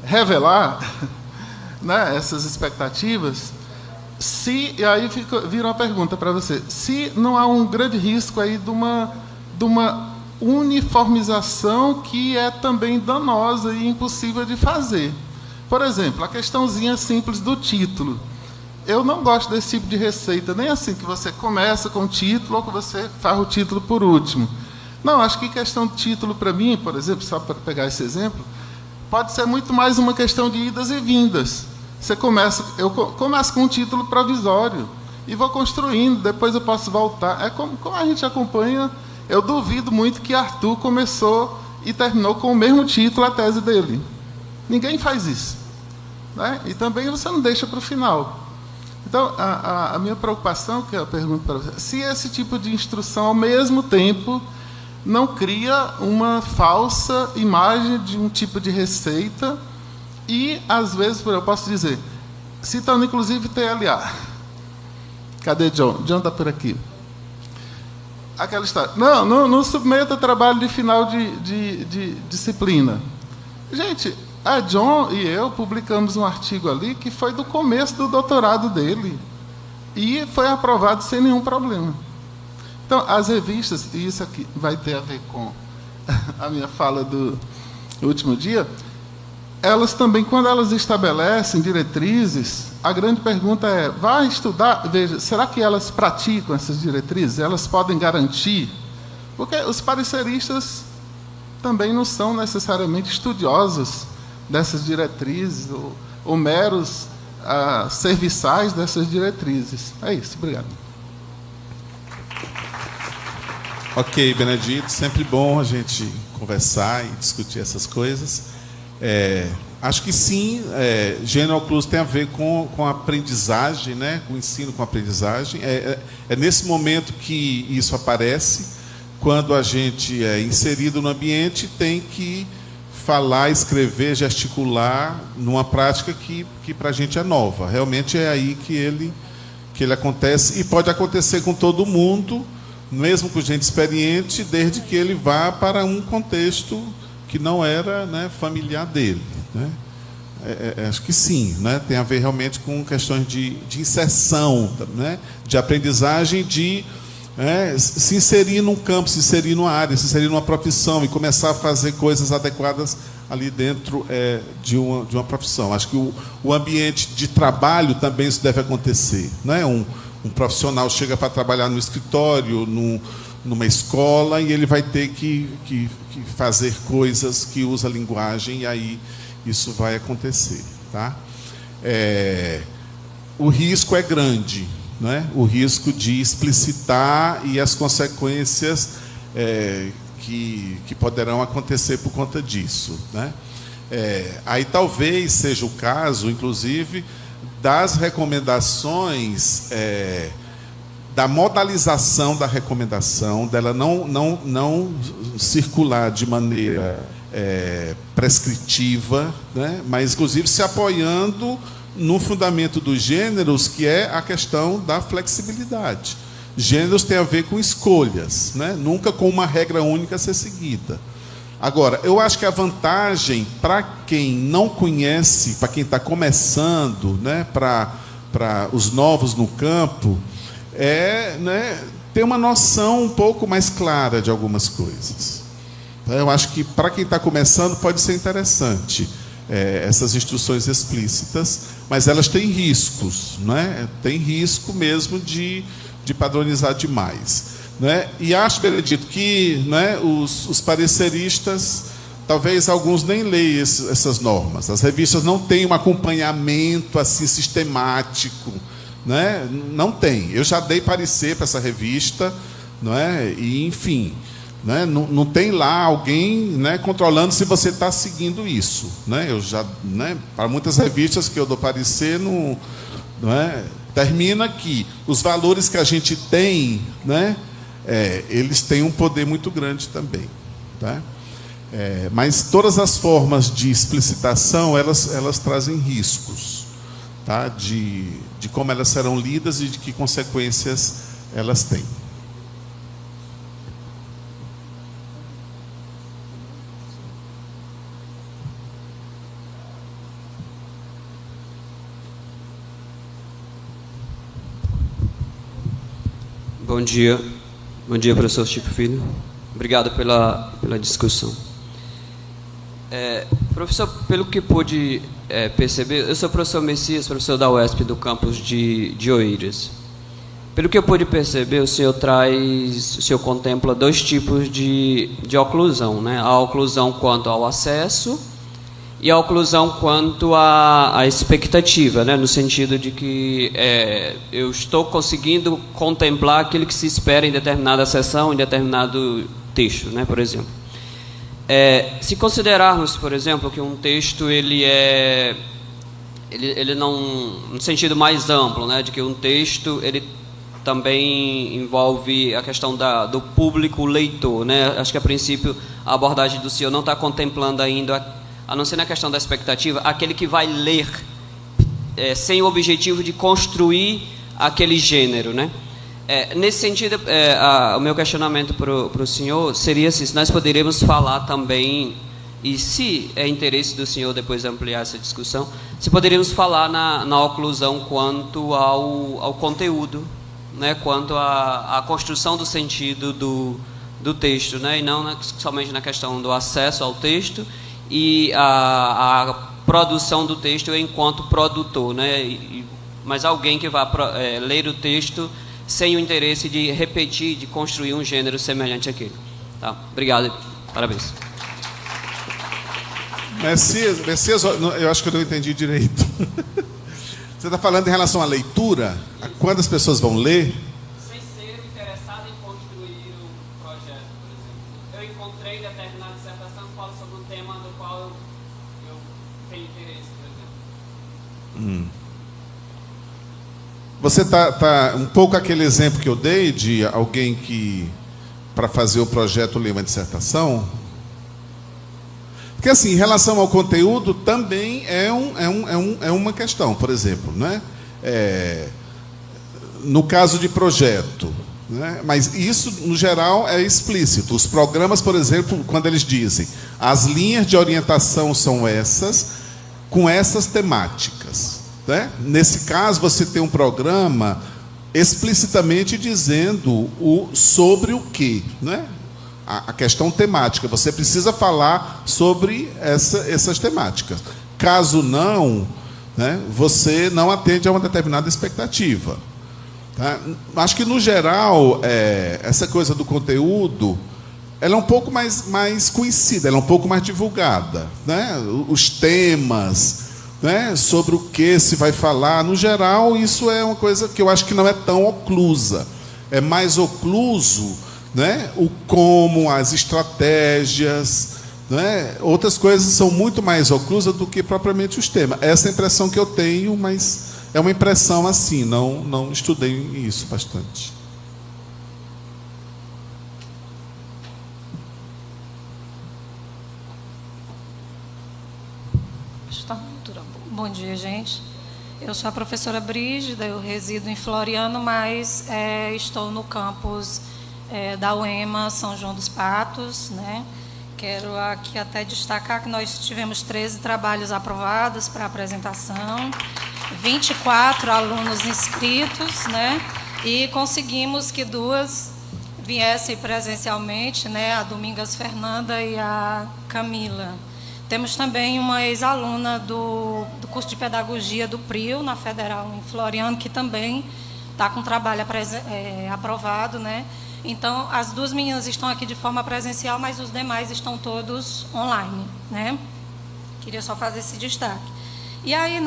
revelar, né, essas expectativas, e aí vira uma pergunta para você, se não há um grande risco aí de uma uniformização que é também danosa e impossível de fazer. Por exemplo, a questãozinha simples do título. Eu não gosto desse tipo de receita, nem assim que você começa com o título ou que você faz o título por último. Não, acho que questão de título, para mim, por exemplo, só para pegar esse exemplo, pode ser muito mais uma questão de idas e vindas. Eu começo com um título provisório e vou construindo, depois eu posso voltar. É como a gente acompanha, eu duvido muito que Arthur começou e terminou com o mesmo título a tese dele. Ninguém faz isso, né? E também você não deixa para o final. Então, a minha preocupação, que eu pergunto para você, se esse tipo de instrução, ao mesmo tempo, não cria uma falsa imagem de um tipo de receita e, às vezes, eu posso dizer, citando inclusive TLA. Cadê John? John está por aqui. Aquela história. Não submeta trabalho de final de disciplina. Gente, a John e eu publicamos um artigo ali que foi do começo do doutorado dele e foi aprovado sem nenhum problema. Então, as revistas, e isso aqui vai ter a ver com a minha fala do último dia, elas também, quando elas estabelecem diretrizes, a grande pergunta é, vai estudar, veja, será que elas praticam essas diretrizes? Elas podem garantir? Porque os pareceristas também não são necessariamente estudiosos dessas diretrizes, ou meros serviçais dessas diretrizes. É isso, obrigado. Ok, Benedito, sempre bom a gente conversar e discutir essas coisas. Acho que sim, General Clues tem a ver com a aprendizagem, né? Com o ensino com a aprendizagem. É nesse momento que isso aparece, quando a gente é inserido no ambiente, tem que falar, escrever, gesticular numa prática que para a gente é nova. Realmente é aí que ele acontece, e pode acontecer com todo mundo, mesmo com gente experiente, desde que ele vá para um contexto que não era, né, familiar dele, né? Acho que sim, né? Tem a ver realmente com questões de inserção, né? De aprendizagem, de se inserir num campo, se inserir numa área, se inserir numa profissão e começar a fazer coisas adequadas ali dentro de uma profissão. Acho que o ambiente de trabalho também isso deve acontecer, né? Um profissional chega para trabalhar no escritório, numa escola, e ele vai ter que fazer coisas que usa a linguagem, e aí isso vai acontecer, tá? O risco é grande, né? O risco de explicitar e as consequências que poderão acontecer por conta disso, né? Aí talvez seja o caso, inclusive, das recomendações, da modalização da recomendação, dela não circular de maneira prescritiva, né? Mas, inclusive, se apoiando no fundamento dos gêneros, que é a questão da flexibilidade. Gêneros tem a ver com escolhas, né? Nunca com uma regra única a ser seguida. Agora, eu acho que a vantagem para quem não conhece, para quem está começando, né, para os novos no campo, né, ter uma noção um pouco mais clara de algumas coisas. Eu acho que para quem está começando pode ser interessante essas instruções explícitas, mas elas têm riscos, né? Tem risco mesmo de padronizar demais. Né? E acho, Benedito, que, né, os pareceristas, talvez alguns nem leiam essas normas. As revistas não têm um acompanhamento assim sistemático, né? Não tem. Eu já dei parecer para essa revista, não é? E, enfim, né, não tem lá alguém, né, controlando se você está seguindo isso, né? Eu já, né, para muitas revistas que eu dou parecer, não é? Termina que os valores que a gente tem, né, eles têm um poder muito grande também, tá? Mas todas as formas de explicitação, elas trazem riscos, tá? De como elas serão lidas e de que consequências elas têm. Bom dia. Bom dia, professor Chico Filho. Obrigado pela discussão. Professor, pelo que pude perceber, eu sou o professor Messias, professor da UESP do campus de Oeiras. Pelo que eu pude perceber, o senhor contempla dois tipos de oclusão, né? A oclusão quanto ao acesso e a oclusão quanto à expectativa, né? No sentido de que eu estou conseguindo contemplar aquilo que se espera em determinada sessão, em determinado texto, né? Por exemplo. Se considerarmos, por exemplo, que um texto ele não, no sentido mais amplo, né, de que um texto ele também envolve a questão do público leitor, né? Acho que a princípio a abordagem do senhor não está contemplando ainda, a não ser na questão da expectativa, aquele que vai ler sem o objetivo de construir aquele gênero, né? Nesse sentido, o meu questionamento para o senhor seria se nós poderíamos falar também, e se é interesse do senhor depois ampliar essa discussão, se poderíamos falar na oclusão quanto ao conteúdo, né, quanto à construção do sentido do texto, né, e não somente na questão do acesso ao texto e a produção do texto enquanto produtor, né, mas alguém que vai ler o texto sem o interesse de repetir, de construir um gênero semelhante àquele. Tá? Obrigado. Parabéns. Messias, eu acho que eu não entendi direito. Você está falando em relação à leitura? A quantas pessoas vão ler? Sem ser interessado em construir um projeto, por exemplo. Eu encontrei determinada dissertação que fala sobre um tema do qual eu tenho interesse, por exemplo. Você tá um pouco aquele exemplo que eu dei de alguém que, para fazer o projeto, lê uma dissertação. Porque, assim, em relação ao conteúdo, também é uma questão, por exemplo, né? No caso de projeto, né? Mas isso, no geral, é explícito. Os programas, por exemplo, quando eles dizem as linhas de orientação são essas, com essas temáticas. Né? Nesse caso, você tem um programa explicitamente dizendo sobre o quê, né? A questão temática. Você precisa falar sobre essas temáticas. Caso não, né, você não atende a uma determinada expectativa. Tá? Acho que, no geral, essa coisa do conteúdo ela é um pouco mais conhecida, ela é um pouco mais divulgada. Né? Os temas... Né, sobre o que se vai falar, no geral, isso é uma coisa que eu acho que não é tão oclusa. É mais ocluso, né, o como, as estratégias, né, outras coisas são muito mais oclusas do que propriamente os temas. Essa é a impressão que eu tenho, mas é uma impressão assim, não estudei isso bastante. Bom dia, gente. Eu sou a professora Brígida, eu resido em Floriano, mas estou no campus da UEMA São João dos Patos, né? Quero aqui até destacar que nós tivemos 13 trabalhos aprovados para apresentação, 24 alunos inscritos, né? E conseguimos que 2 viessem presencialmente, né? A Domingas Fernanda e a Camila. Temos também uma ex-aluna do curso de Pedagogia do PRIO, na Federal, em Floriano, que também está com trabalho aprovado, né? Então, as 2 meninas estão aqui de forma presencial, mas os demais estão todos online, né? Queria só fazer esse destaque. E aí,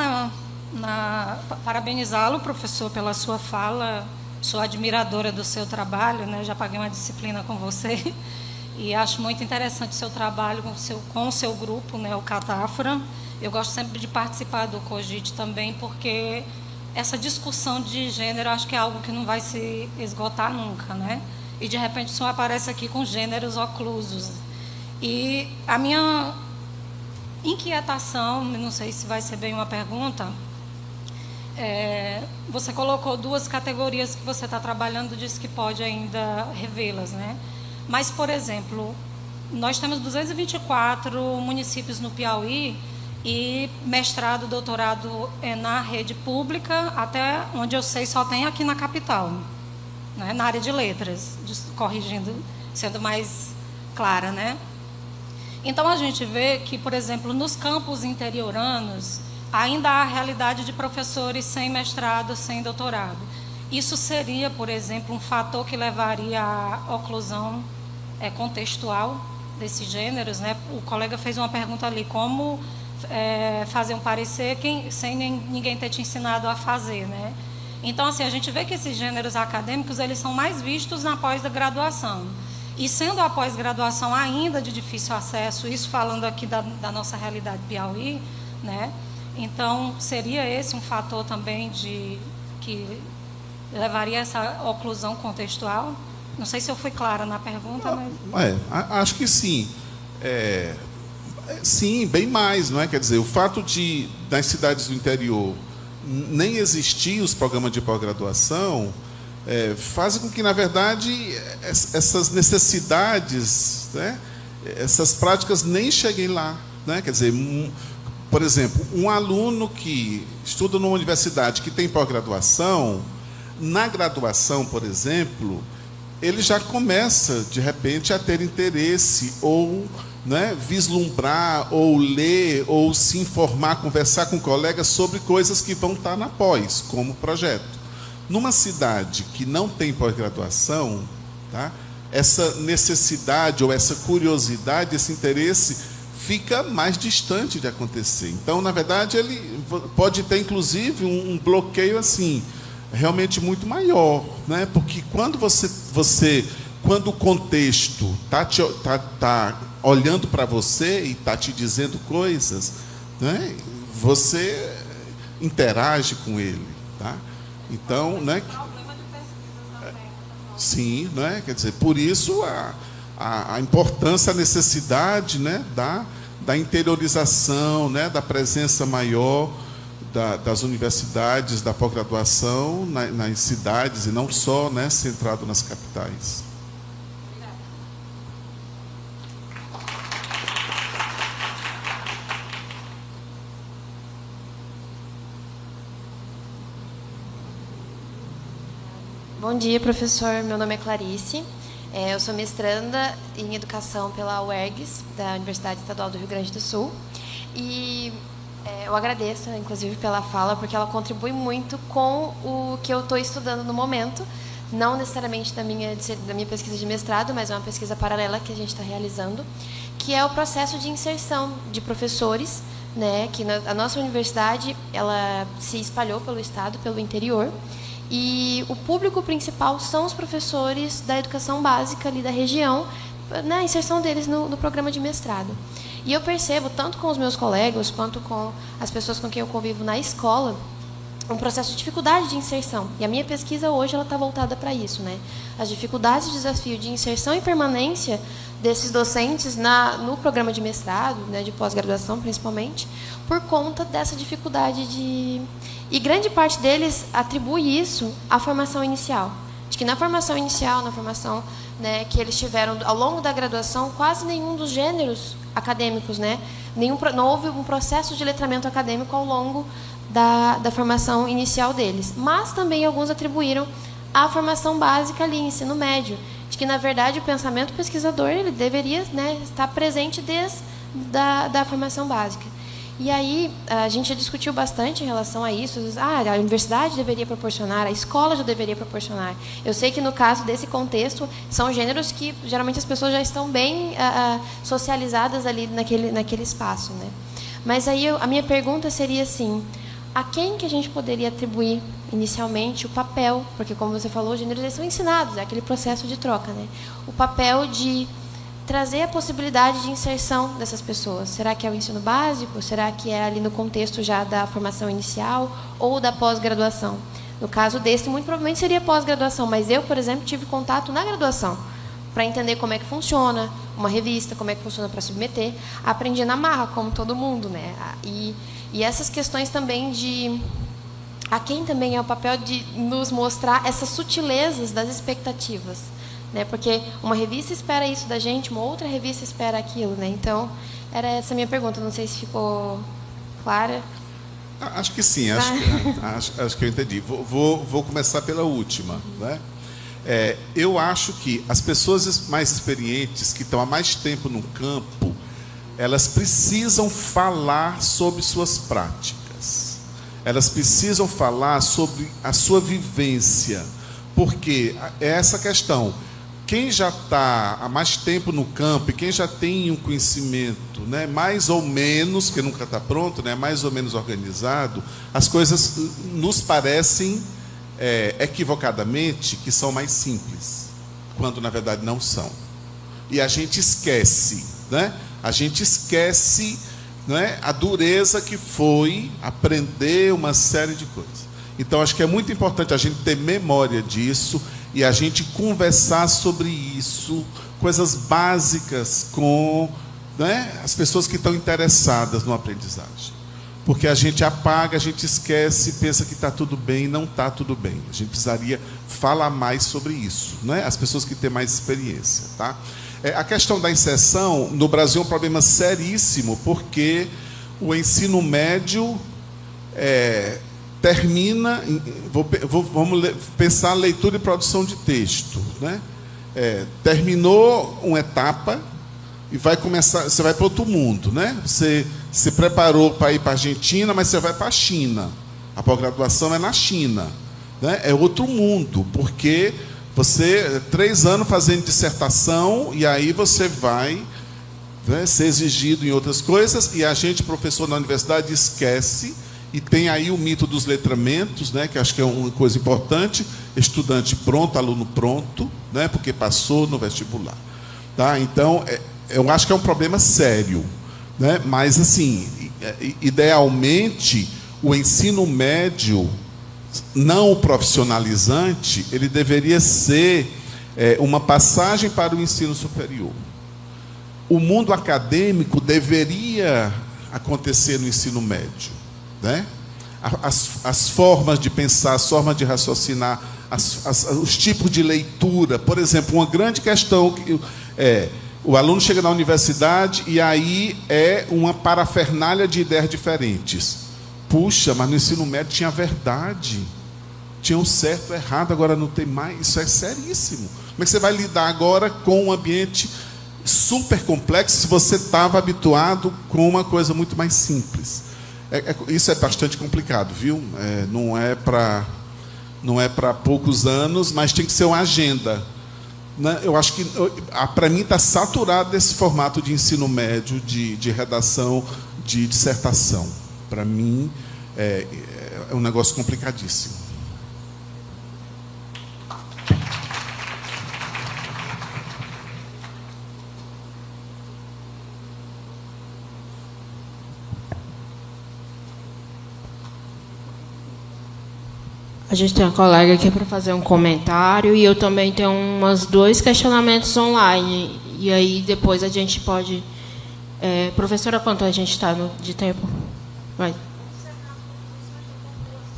parabenizá-lo, professor, pela sua fala. Sou admiradora do seu trabalho, né? Já paguei uma disciplina com você. E acho muito interessante o seu trabalho com o seu grupo, né, o Catáfora. Eu gosto sempre de participar do COGIT também, porque essa discussão de gênero acho que é algo que não vai se esgotar nunca, né? E, de repente, o senhor aparece aqui com gêneros oclusos. E a minha inquietação, não sei se vai ser bem uma pergunta, você colocou 2 categorias que você está trabalhando, disse que pode ainda revê-las, né? Mas, por exemplo, nós temos 224 municípios no Piauí e mestrado, doutorado na rede pública, até onde eu sei só tem aqui na capital, né, na área de letras, corrigindo, sendo mais clara, né? Então, a gente vê que, por exemplo, nos campos interioranos, ainda há a realidade de professores sem mestrado, sem doutorado. Isso seria, por exemplo, um fator que levaria à oclusão contextual desses gêneros, né? O colega fez uma pergunta ali, como fazer um parecer sem ninguém ter te ensinado a fazer, né? Então, assim, a gente vê que esses gêneros acadêmicos, eles são mais vistos na pós-graduação. E sendo a pós-graduação ainda de difícil acesso, isso falando aqui da nossa realidade Piauí, né? Então, seria esse um fator também que levaria a essa oclusão contextual? Não sei se eu fui clara na pergunta, mas... Acho que sim. Sim, bem mais, não é? Quer dizer, o fato de, nas cidades do interior, nem existir os programas de pós-graduação, faz com que, na verdade, essas necessidades, né, essas práticas nem cheguem lá, né? Quer dizer, por exemplo, um aluno que estuda numa universidade que tem pós-graduação, na graduação, por exemplo, ele já começa, de repente, a ter interesse ou, né, vislumbrar, ou ler, ou se informar, conversar com colegas sobre coisas que vão estar na pós, como projeto. Numa cidade que não tem pós-graduação, tá, essa necessidade ou essa curiosidade, esse interesse fica mais distante de acontecer. Então, na verdade, ele pode ter, inclusive, um bloqueio assim, realmente muito maior, né? Porque quando quando o contexto tá olhando para você e está te dizendo coisas, né, você interage com ele, tá? Então, né? Sim, né? Quer dizer, por isso a importância, a necessidade, né, da interiorização, né, da presença maior das universidades, da pós-graduação nas cidades e não só, né, centrado nas capitais. Bom dia, professor. Meu nome é Clarice. Eu sou mestranda em Educação pela UERGS, da Universidade Estadual do Rio Grande do Sul. E eu agradeço, inclusive, pela fala, porque ela contribui muito com o que eu estou estudando no momento, não necessariamente da minha pesquisa de mestrado, mas é uma pesquisa paralela que a gente está realizando, que é o processo de inserção de professores, né, que a nossa universidade ela se espalhou pelo estado, pelo interior, e o público principal são os professores da educação básica ali da região, né, a inserção deles no programa de mestrado. E eu percebo, tanto com os meus colegas, quanto com as pessoas com quem eu convivo na escola, um processo de dificuldade de inserção. E a minha pesquisa hoje está voltada para isso, né? As dificuldades e desafio de inserção e permanência desses docentes no programa de mestrado, né, de pós-graduação principalmente, por conta dessa dificuldade de... E grande parte deles atribui isso à formação inicial. De que na formação inicial, na formação, né, que eles tiveram ao longo da graduação, quase nenhum dos gêneros acadêmicos, né, não houve um processo de letramento acadêmico ao longo da formação inicial deles. Mas também alguns atribuíram à formação básica ali, ensino médio, de que, na verdade, o pensamento pesquisador ele deveria, né, estar presente desde da formação básica. E aí, a gente já discutiu bastante em relação a isso. A universidade deveria proporcionar, a escola já deveria proporcionar. Eu sei que, no caso desse contexto, são gêneros que, geralmente, as pessoas já estão bem socializadas ali naquele espaço, né? Mas aí, a minha pergunta seria assim, a quem que a gente poderia atribuir, inicialmente, o papel, porque, como você falou, os gêneros eles são ensinados, é aquele processo de troca, né? O papel de trazer a possibilidade de inserção dessas pessoas. Será que é o ensino básico? Será que é ali no contexto já da formação inicial ou da pós-graduação? No caso desse, muito provavelmente seria pós-graduação, mas eu, por exemplo, tive contato na graduação para entender como é que funciona uma revista, como é que funciona para submeter. Aprendi na marra, como todo mundo, né? E essas questões também de... A quem também é o papel de nos mostrar essas sutilezas das expectativas, né? Porque uma revista espera isso da gente, uma outra revista espera aquilo, né? Então, era essa a minha pergunta. Não sei se ficou clara. Acho que sim, acho que eu entendi. Vou começar pela última, né? Eu acho que as pessoas mais experientes, que estão há mais tempo no campo, elas precisam falar sobre suas práticas. Elas precisam falar sobre a sua vivência. Porque é essa questão. Quem já está há mais tempo no campo e quem já tem um conhecimento, né, mais ou menos, porque nunca está pronto, né, mais ou menos organizado, as coisas nos parecem equivocadamente que são mais simples, quando na verdade não são. E a gente esquece, né? A gente esquece, né, a dureza que foi aprender uma série de coisas. Então, acho que é muito importante a gente ter memória disso e a gente conversar sobre isso, coisas básicas com, né, as pessoas que estão interessadas no aprendizagem. Porque a gente apaga, a gente esquece, pensa que está tudo bem, não está tudo bem. A gente precisaria falar mais sobre isso, né? As pessoas que têm mais experiência, tá? A questão da inserção, no Brasil, é um problema seríssimo, porque o ensino médio termina... Vamos pensar leitura e produção de texto, né? Terminou uma etapa e vai começar, você vai para outro mundo, né? Você se preparou para ir para a Argentina, mas você vai para a China. A pós-graduação é na China, né? É outro mundo, porque você 3 anos fazendo dissertação e aí você vai, né, ser exigido em outras coisas, e a gente, professor na universidade, esquece, e tem aí o mito dos letramentos, né, que acho que é uma coisa importante, estudante pronto, aluno pronto, né, porque passou no vestibular. Tá? Então, eu acho que é um problema sério, né? Mas, assim, idealmente, o ensino médio não profissionalizante, ele deveria ser uma passagem para o ensino superior. O mundo acadêmico deveria acontecer no ensino médio, né? As formas de pensar, as formas de raciocinar, os tipos de leitura. Por exemplo, uma grande questão o aluno chega na universidade e aí é uma parafernália de ideias diferentes. Puxa, mas no ensino médio tinha verdade, tinha um certo e errado, agora não tem mais. Isso é seríssimo. Como é que você vai lidar agora com um ambiente super complexo se você estava habituado com uma coisa muito mais simples? Isso é bastante complicado, viu? Não é para poucos anos, mas tem que ser uma agenda. Eu acho que, para mim, está saturado desse formato de ensino médio, de redação, de dissertação. Para mim, é um negócio complicadíssimo. A gente tem uma colega aqui para fazer um comentário e eu também tenho umas 2 questionamentos online. E aí depois a gente pode... professora, quanto a gente está de tempo? Vai.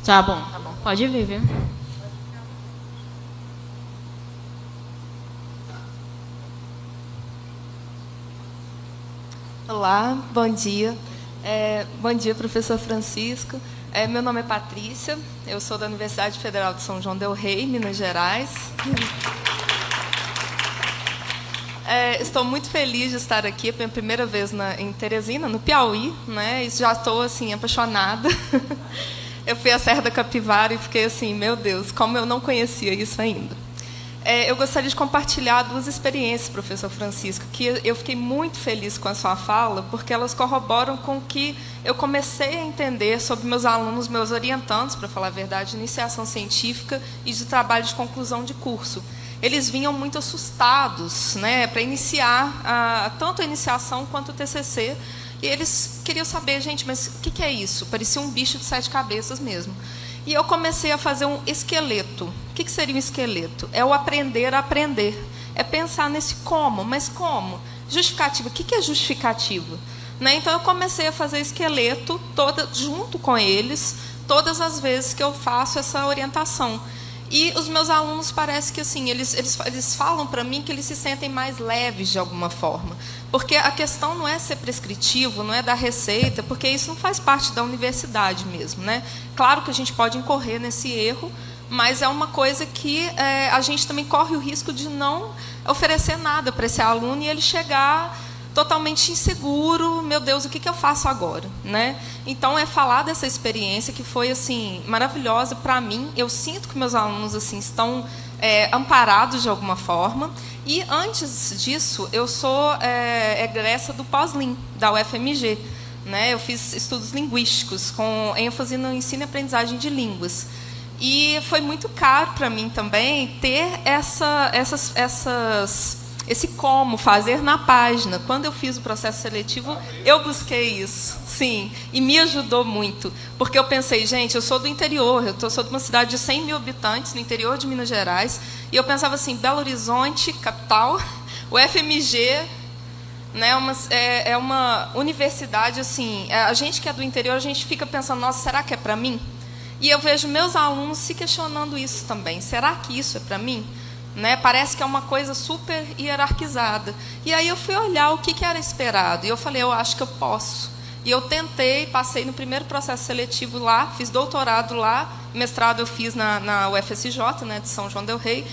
Tá bom. Pode vir, viu? Olá, bom dia. Bom dia, professor Francisco. Meu nome é Patrícia, eu sou da Universidade Federal de São João del Rei, Minas Gerais. Estou muito feliz de estar aqui, é a minha primeira vez em Teresina, no Piauí, né? E já estou assim, apaixonada. Eu fui à Serra da Capivara e fiquei assim, meu Deus, como eu não conhecia isso ainda. Eu gostaria de compartilhar 2 experiências, professor Francisco, que eu fiquei muito feliz com a sua fala, porque elas corroboram com o que eu comecei a entender sobre meus alunos, meus orientandos, para falar a verdade, de iniciação científica e de trabalho de conclusão de curso. Eles vinham muito assustados, né, para iniciar tanto a iniciação quanto o TCC, e eles queriam saber, gente, mas o que é isso? Parecia um bicho de 7 cabeças mesmo. E eu comecei a fazer um esqueleto. O que seria um esqueleto? É o aprender a aprender. É pensar nesse como. Mas como? Justificativa. O que é justificativa? Né? Então, eu comecei a fazer esqueleto junto com eles, todas as vezes que eu faço essa orientação. E os meus alunos parece que assim, eles falam para mim que eles se sentem mais leves de alguma forma. Porque a questão não é ser prescritivo, não é dar receita, porque isso não faz parte da universidade mesmo, né? Claro que a gente pode incorrer nesse erro, mas é uma coisa que a gente também corre o risco de não oferecer nada para esse aluno e ele chegar totalmente inseguro, meu Deus, o que eu faço agora, né? Então é falar dessa experiência que foi assim maravilhosa para mim. Eu sinto que meus alunos assim estão amparados de alguma forma. E antes disso, eu sou egressa do pós-lim da UFMG, né? Eu fiz estudos linguísticos com ênfase no ensino e aprendizagem de línguas. E foi muito caro para mim também ter esse como fazer na página. Quando eu fiz o processo seletivo, eu busquei isso, sim, e me ajudou muito, porque eu pensei, gente, eu sou do interior, eu sou de uma cidade de 100 mil habitantes, no interior de Minas Gerais, e eu pensava assim, Belo Horizonte, capital, o FMG, né, é uma universidade, assim, a gente que é do interior, a gente fica pensando, nossa, será que é para mim? E eu vejo meus alunos se questionando isso também, será que isso é para mim? Né? Parece que é uma coisa super hierarquizada. E aí eu fui olhar o que era esperado. E eu falei, eu acho que eu posso. E eu tentei, passei no primeiro processo seletivo lá, fiz doutorado lá, mestrado eu fiz na UFSJ, né, de São João del Rei.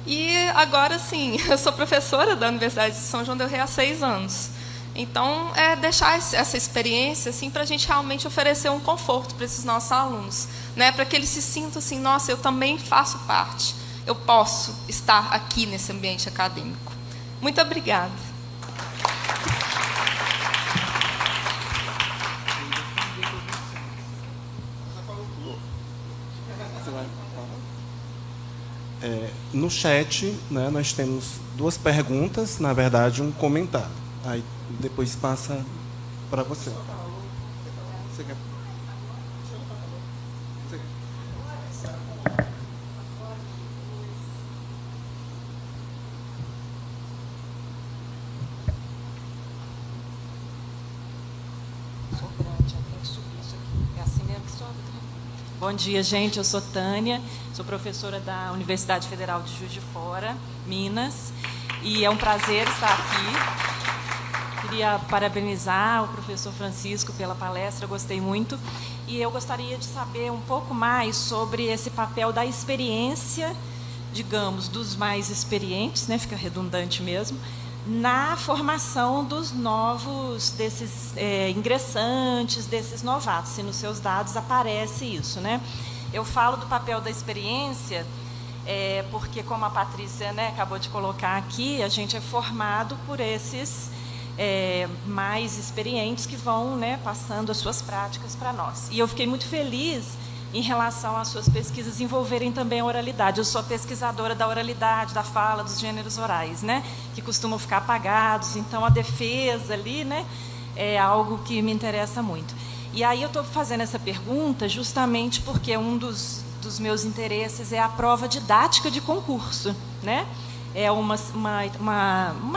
E agora, sim, eu sou professora da Universidade de São João del Rei há 6 anos. Então, deixar essa experiência assim, para a gente realmente oferecer um conforto para esses nossos alunos, né, para que eles se sintam assim, nossa, eu também faço parte. Eu posso estar aqui nesse ambiente acadêmico. Muito obrigada. No chat, né, nós temos 2 perguntas, na verdade, um comentário. Aí depois passa para você. Você quer... Bom dia, gente. Eu sou Tânia, sou professora da Universidade Federal de Juiz de Fora, Minas, e é um prazer estar aqui. Queria parabenizar o professor Francisco pela palestra, gostei muito, e eu gostaria de saber um pouco mais sobre esse papel da experiência, digamos, dos mais experientes, né, fica redundante mesmo, na formação dos novos, desses ingressantes, desses novatos, se nos seus dados aparece isso, né? Eu falo do papel da experiência, porque, como a Patrícia, né, acabou de colocar aqui, a gente é formado por esses mais experientes que vão, né, passando as suas práticas para nós. E eu fiquei muito feliz em relação às suas pesquisas envolverem também a oralidade. Eu sou pesquisadora da oralidade, da fala, dos gêneros orais, né, que costumam ficar apagados. Então, a defesa ali, né, é algo que me interessa muito. E aí eu estou fazendo essa pergunta justamente porque um dos meus interesses é a prova didática de concurso, né? É uma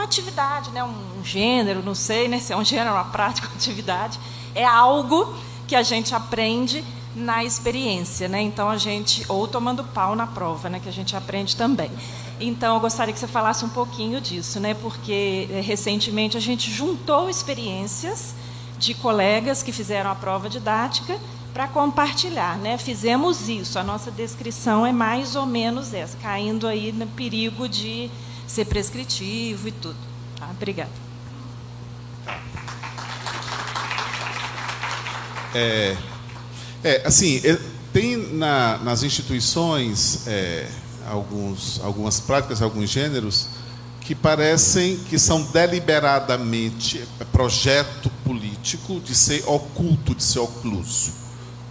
atividade, né, um gênero, não sei, né, se é um gênero, uma prática, uma atividade. É algo que a gente aprende na experiência, né? Então a gente, ou tomando pau na prova, né, que a gente aprende também. Então eu gostaria que você falasse um pouquinho disso, né? Porque recentemente a gente juntou experiências de colegas que fizeram a prova didática para compartilhar, né? Fizemos isso, a nossa descrição é mais ou menos essa, caindo aí no perigo de ser prescritivo e tudo. Tá? Obrigada. Assim, tem nas instituições algumas práticas, alguns gêneros que parecem que são deliberadamente projeto político de ser oculto, de ser ocluso,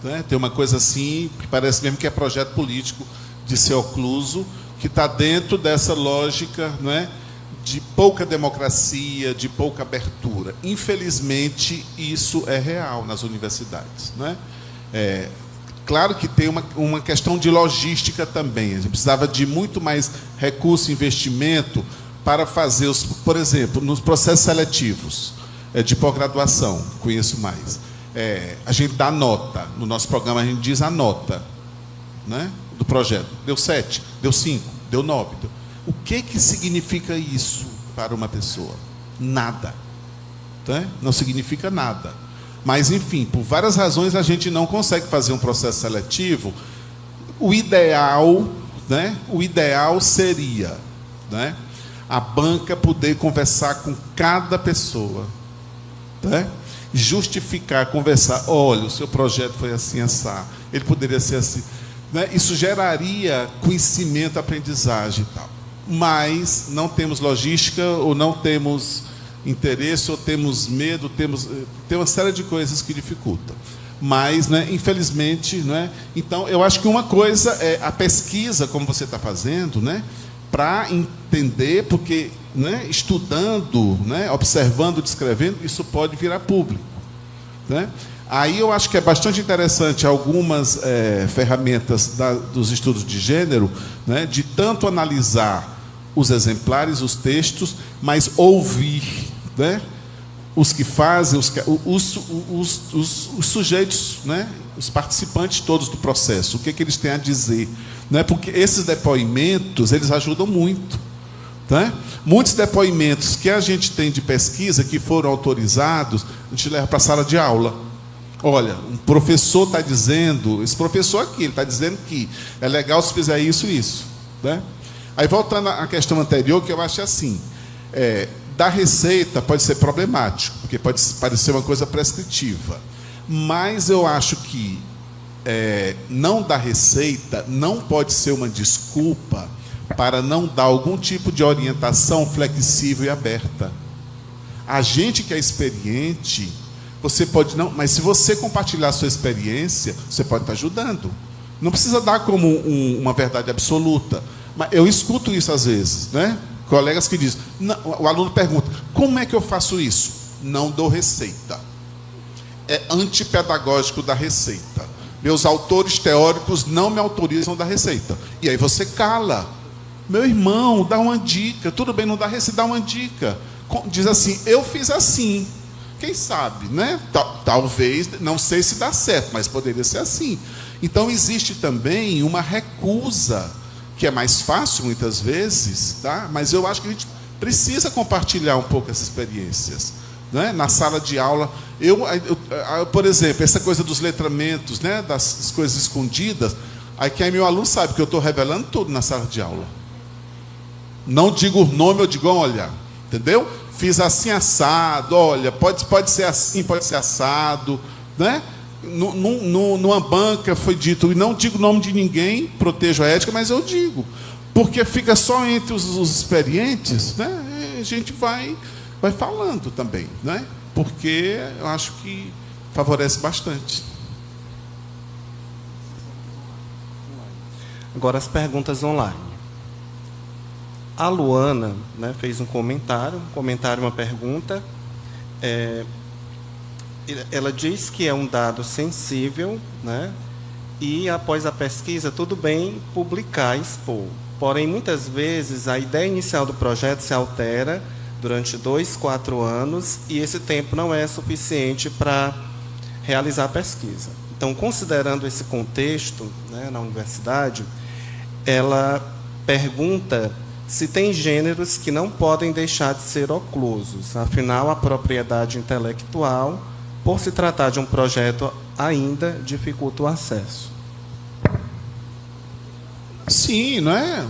né? Tem uma coisa assim que parece mesmo que é projeto político de ser ocluso, que está dentro dessa lógica, né, de pouca democracia, de pouca abertura. Infelizmente, isso é real nas universidades, né? Claro que tem uma questão de logística também. A gente precisava de muito mais recurso e investimento para fazer, por exemplo, nos processos seletivos de pós-graduação, conheço mais. A gente dá nota. No nosso programa, a gente diz a nota, né, do projeto. Deu 7, deu 5, deu 9. O que significa isso para uma pessoa? Nada. Né? Não significa nada. Mas, enfim, por várias razões a gente não consegue fazer um processo seletivo. O ideal, né? O ideal seria, né, a banca poder conversar com cada pessoa, né? Justificar, conversar, olha, o seu projeto foi assim, assar, ele poderia ser assim, né? Isso geraria conhecimento, aprendizagem e tal. Mas não temos logística, ou não temos interesse, ou temos medo, tem uma série de coisas que dificultam. Mas, né, infelizmente, né, então eu acho que uma coisa é a pesquisa, como você está fazendo, né, para entender, porque, né, estudando, né, observando, descrevendo, isso pode virar público, né? Aí eu acho que é bastante interessante algumas ferramentas dos estudos de gênero, né, de tanto analisar os exemplares, os textos, mas ouvir, né, os que fazem, os sujeitos, né, os participantes todos do processo, o que eles têm a dizer, né, porque esses depoimentos, eles ajudam muito, né? Muitos depoimentos que a gente tem de pesquisa, que foram autorizados, a gente leva para a sala de aula. Olha, um professor está dizendo, esse professor aqui, ele está dizendo que é legal se fizer isso e isso, né? Aí, voltando à questão anterior, que eu acho assim, dar receita pode ser problemático, porque pode parecer uma coisa prescritiva. Mas eu acho que não dar receita não pode ser uma desculpa para não dar algum tipo de orientação flexível e aberta. A gente que é experiente, você pode não, mas se você compartilhar a sua experiência, você pode estar ajudando. Não precisa dar como uma verdade absoluta. Mas eu escuto isso às vezes, né? Colegas que dizem, não, o aluno pergunta, como é que eu faço isso? Não dou receita. É antipedagógico da receita. Meus autores teóricos não me autorizam a dar receita. E aí você cala. Meu irmão, dá uma dica. Tudo bem, não dá receita, dá uma dica. Diz assim, eu fiz assim. Quem sabe, né? Talvez, não sei se dá certo, mas poderia ser assim. Então, existe também uma recusa, que é mais fácil muitas vezes, tá? Mas eu acho que a gente precisa compartilhar um pouco essas experiências, né? Na sala de aula, por exemplo, essa coisa dos letramentos, né? Das coisas escondidas, aí quem é meu aluno sabe que eu estou revelando tudo na sala de aula. Não digo o nome, eu digo, olha, entendeu? Fiz assim assado, olha, pode ser assim, pode ser assado, né? Numa banca foi dito, e não digo o nome de ninguém, protejo a ética, mas eu digo, porque fica só entre os experientes, né? A gente vai falando também, né? Porque eu acho que favorece bastante. Agora as perguntas online. A Luana, né, fez um comentário, uma pergunta. Ela diz que é um dado sensível, né, e após a pesquisa, tudo bem publicar, expor. Porém, muitas vezes, a ideia inicial do projeto se altera durante 2, 4 anos, e esse tempo não é suficiente para realizar a pesquisa. Então, considerando esse contexto, né, na universidade, ela pergunta se tem gêneros que não podem deixar de ser oclusos. Afinal, a propriedade intelectual, por se tratar de um projeto, ainda dificulta o acesso. Sim, não é?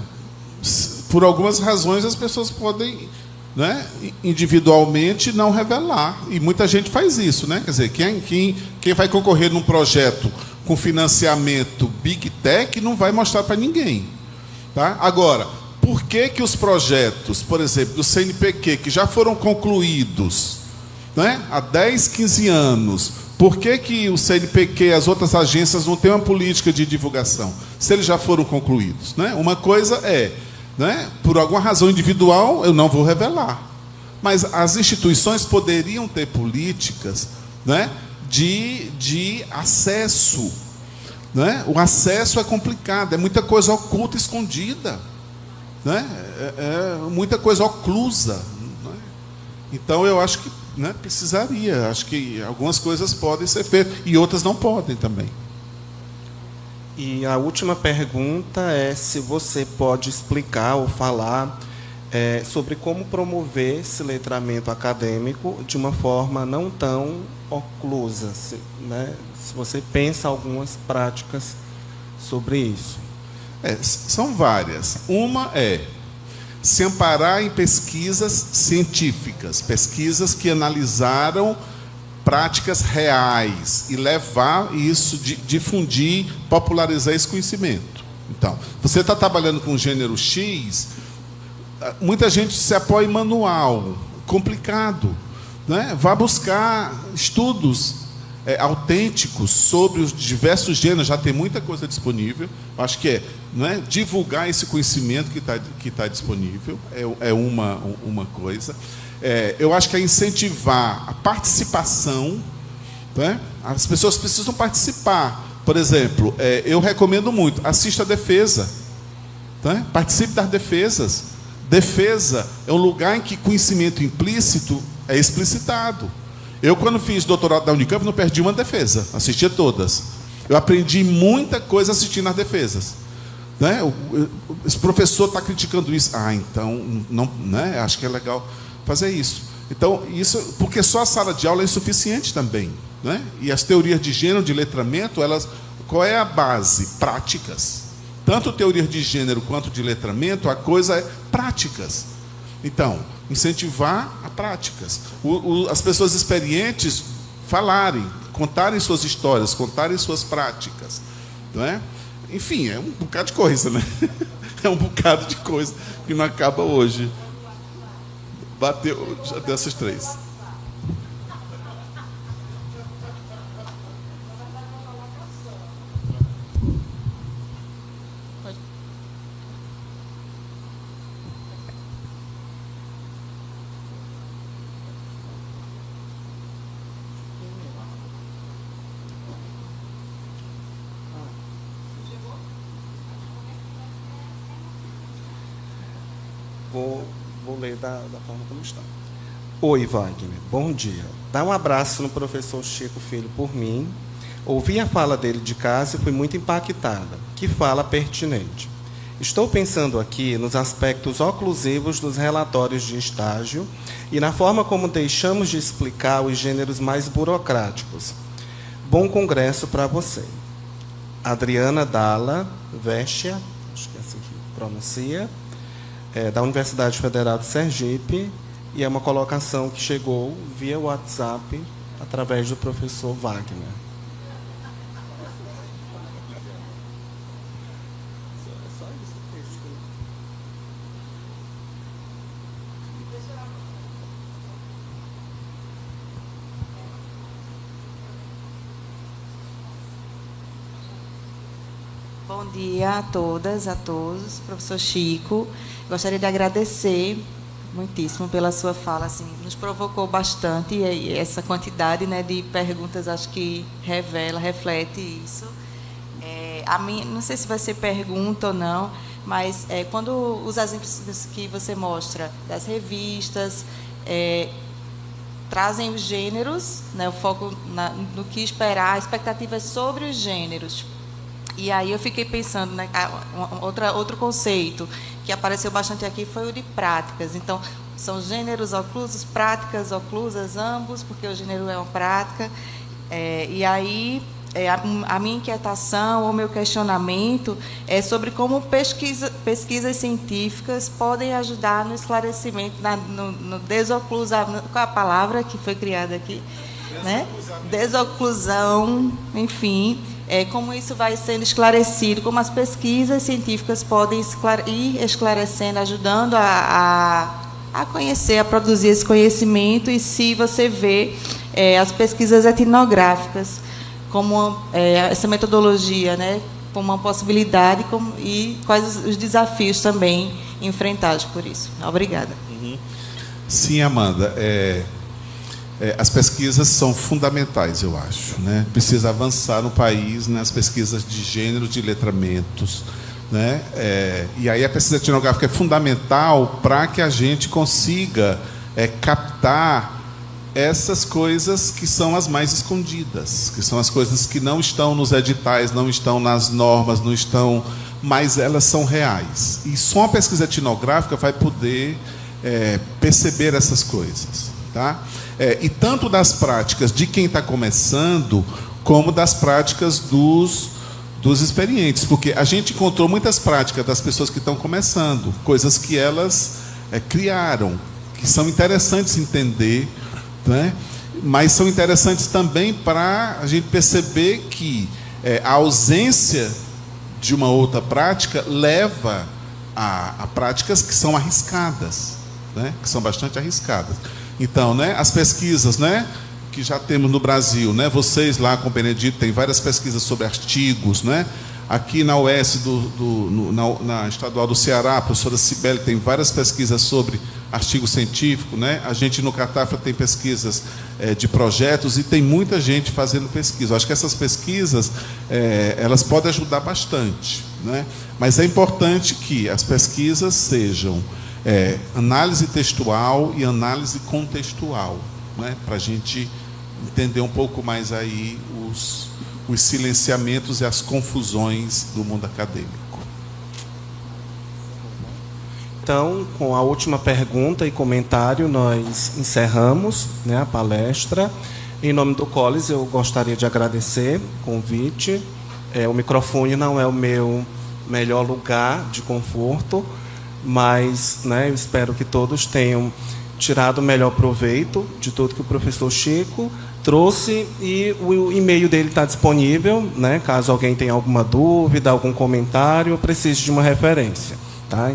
Por algumas razões as pessoas podem, né, individualmente não revelar. E muita gente faz isso, né? Quer dizer, quem vai concorrer num projeto com financiamento Big Tech não vai mostrar para ninguém. Tá? Agora, por que os projetos, por exemplo, do CNPq, que já foram concluídos, né, há 10, 15 anos, por que o CNPq e as outras agências não têm uma política de divulgação, se eles já foram concluídos? Né? Uma coisa é, né, por alguma razão individual, eu não vou revelar. Mas as instituições poderiam ter políticas, né, de acesso. Né? O acesso é complicado, é muita coisa oculta, escondida. Né? Muita coisa oclusa. Né? Então, eu acho que, né, precisaria. Acho que algumas coisas podem ser feitas e outras não podem também. E a última pergunta é se você pode explicar ou falar sobre como promover esse letramento acadêmico de uma forma não tão oclusa. Né? Se você pensa algumas práticas sobre isso. São várias. Uma é, se amparar em pesquisas científicas, pesquisas que analisaram práticas reais e levar isso, difundir, popularizar esse conhecimento. Então, você está trabalhando com gênero X, muita gente se apoia em manual, complicado, né? Vá buscar estudos autênticos sobre os diversos gêneros, já tem muita coisa disponível. Acho que divulgar esse conhecimento que tá disponível é uma coisa. Eu acho que é incentivar a participação, né? As pessoas precisam participar. Por exemplo, eu recomendo muito, assista a defesa, né? Participe das defesas. Defesa é um lugar em que conhecimento implícito é explicitado. Eu, quando fiz doutorado da Unicamp, não perdi uma defesa, assistia todas. Eu aprendi muita coisa assistindo as defesas. Né? Esse professor está criticando isso. Então, não, né? Acho que é legal fazer isso. Então, isso, porque só a sala de aula é insuficiente também. Né? E as teorias de gênero, de letramento, qual é a base? Práticas. Tanto teorias de gênero quanto de letramento, a coisa é práticas. Então, incentivar a práticas. As pessoas experientes falarem, contarem suas histórias, contarem suas práticas. Não é? Enfim, é um bocado de coisa, né? É um bocado de coisa que não acaba hoje. Bateu, já deu essas 3. Vou ler da forma como está. Oi, Wagner. Bom dia. Dá um abraço no professor Chico Filho por mim. Ouvi a fala dele de casa e fui muito impactada. Que fala pertinente. Estou pensando aqui nos aspectos oclusivos dos relatórios de estágio e na forma como deixamos de explicar os gêneros mais burocráticos. Bom congresso para você. Adriana Dalla Vestia, acho que é assim que pronuncia, da Universidade Federal de Sergipe, e é uma colocação que chegou via WhatsApp através do professor Wagner. Bom dia a todas, a todos. Professor Chico, gostaria de agradecer muitíssimo pela sua fala, assim, nos provocou bastante, e essa quantidade, né, de perguntas acho que reflete isso. Não sei se vai ser pergunta ou não, mas quando os exemplos que você mostra das revistas trazem os gêneros, né, o foco no que esperar, expectativas sobre os gêneros. E aí eu fiquei pensando, né, outro conceito que apareceu bastante aqui foi o de práticas. Então, são gêneros oclusos, práticas oclusas, ambos, porque o gênero é uma prática. E aí, a minha inquietação, ou meu questionamento é sobre como pesquisas científicas podem ajudar no esclarecimento, no desoclusamento, qual é a palavra que foi criada aqui? Né? Desoclusão, enfim, como isso vai sendo esclarecido, como as pesquisas científicas podem ir esclarecendo, ajudando a conhecer, a produzir esse conhecimento, e se você vê as pesquisas etnográficas como essa metodologia, né, como uma possibilidade, e quais os desafios também enfrentados por isso. Obrigada. Sim, Amanda. As pesquisas são fundamentais, eu acho, né? Precisa avançar no país nas pesquisas de gênero, de letramentos, né? E aí a pesquisa etnográfica é fundamental para que a gente consiga captar essas coisas que são as mais escondidas, que são as coisas que não estão nos editais, não estão nas normas, não estão, mas elas são reais. E só a pesquisa etnográfica vai poder perceber essas coisas, tá? E tanto das práticas de quem está começando, como das práticas dos experientes, porque a gente encontrou muitas práticas das pessoas que estão começando, coisas que elas criaram, que são interessantes entender, né? Mas são interessantes também para a gente perceber que a ausência de uma outra prática leva a práticas que são arriscadas, né? Que são bastante arriscadas. Então, né, as pesquisas, né, que já temos no Brasil, né, vocês lá com o Benedito têm várias pesquisas sobre artigos, né? Aqui na UES, na Estadual do Ceará, a professora Cibele tem várias pesquisas sobre artigo científico, né? A gente no Catafra tem pesquisas de projetos e tem muita gente fazendo pesquisa. Eu acho que essas pesquisas elas podem ajudar bastante, né? Mas é importante que as pesquisas sejam análise textual e análise contextual, né? Para a gente entender um pouco mais aí os silenciamentos e as confusões do mundo acadêmico. Então, com a última pergunta e comentário, nós encerramos, né, a palestra. Em nome do Collins, eu gostaria de agradecer o convite. O microfone não é o meu melhor lugar de conforto, mas, né, eu espero que todos tenham tirado o melhor proveito de tudo que o professor Chico trouxe, e o e-mail dele está disponível, né, caso alguém tenha alguma dúvida, algum comentário, ou precise de uma referência, tá?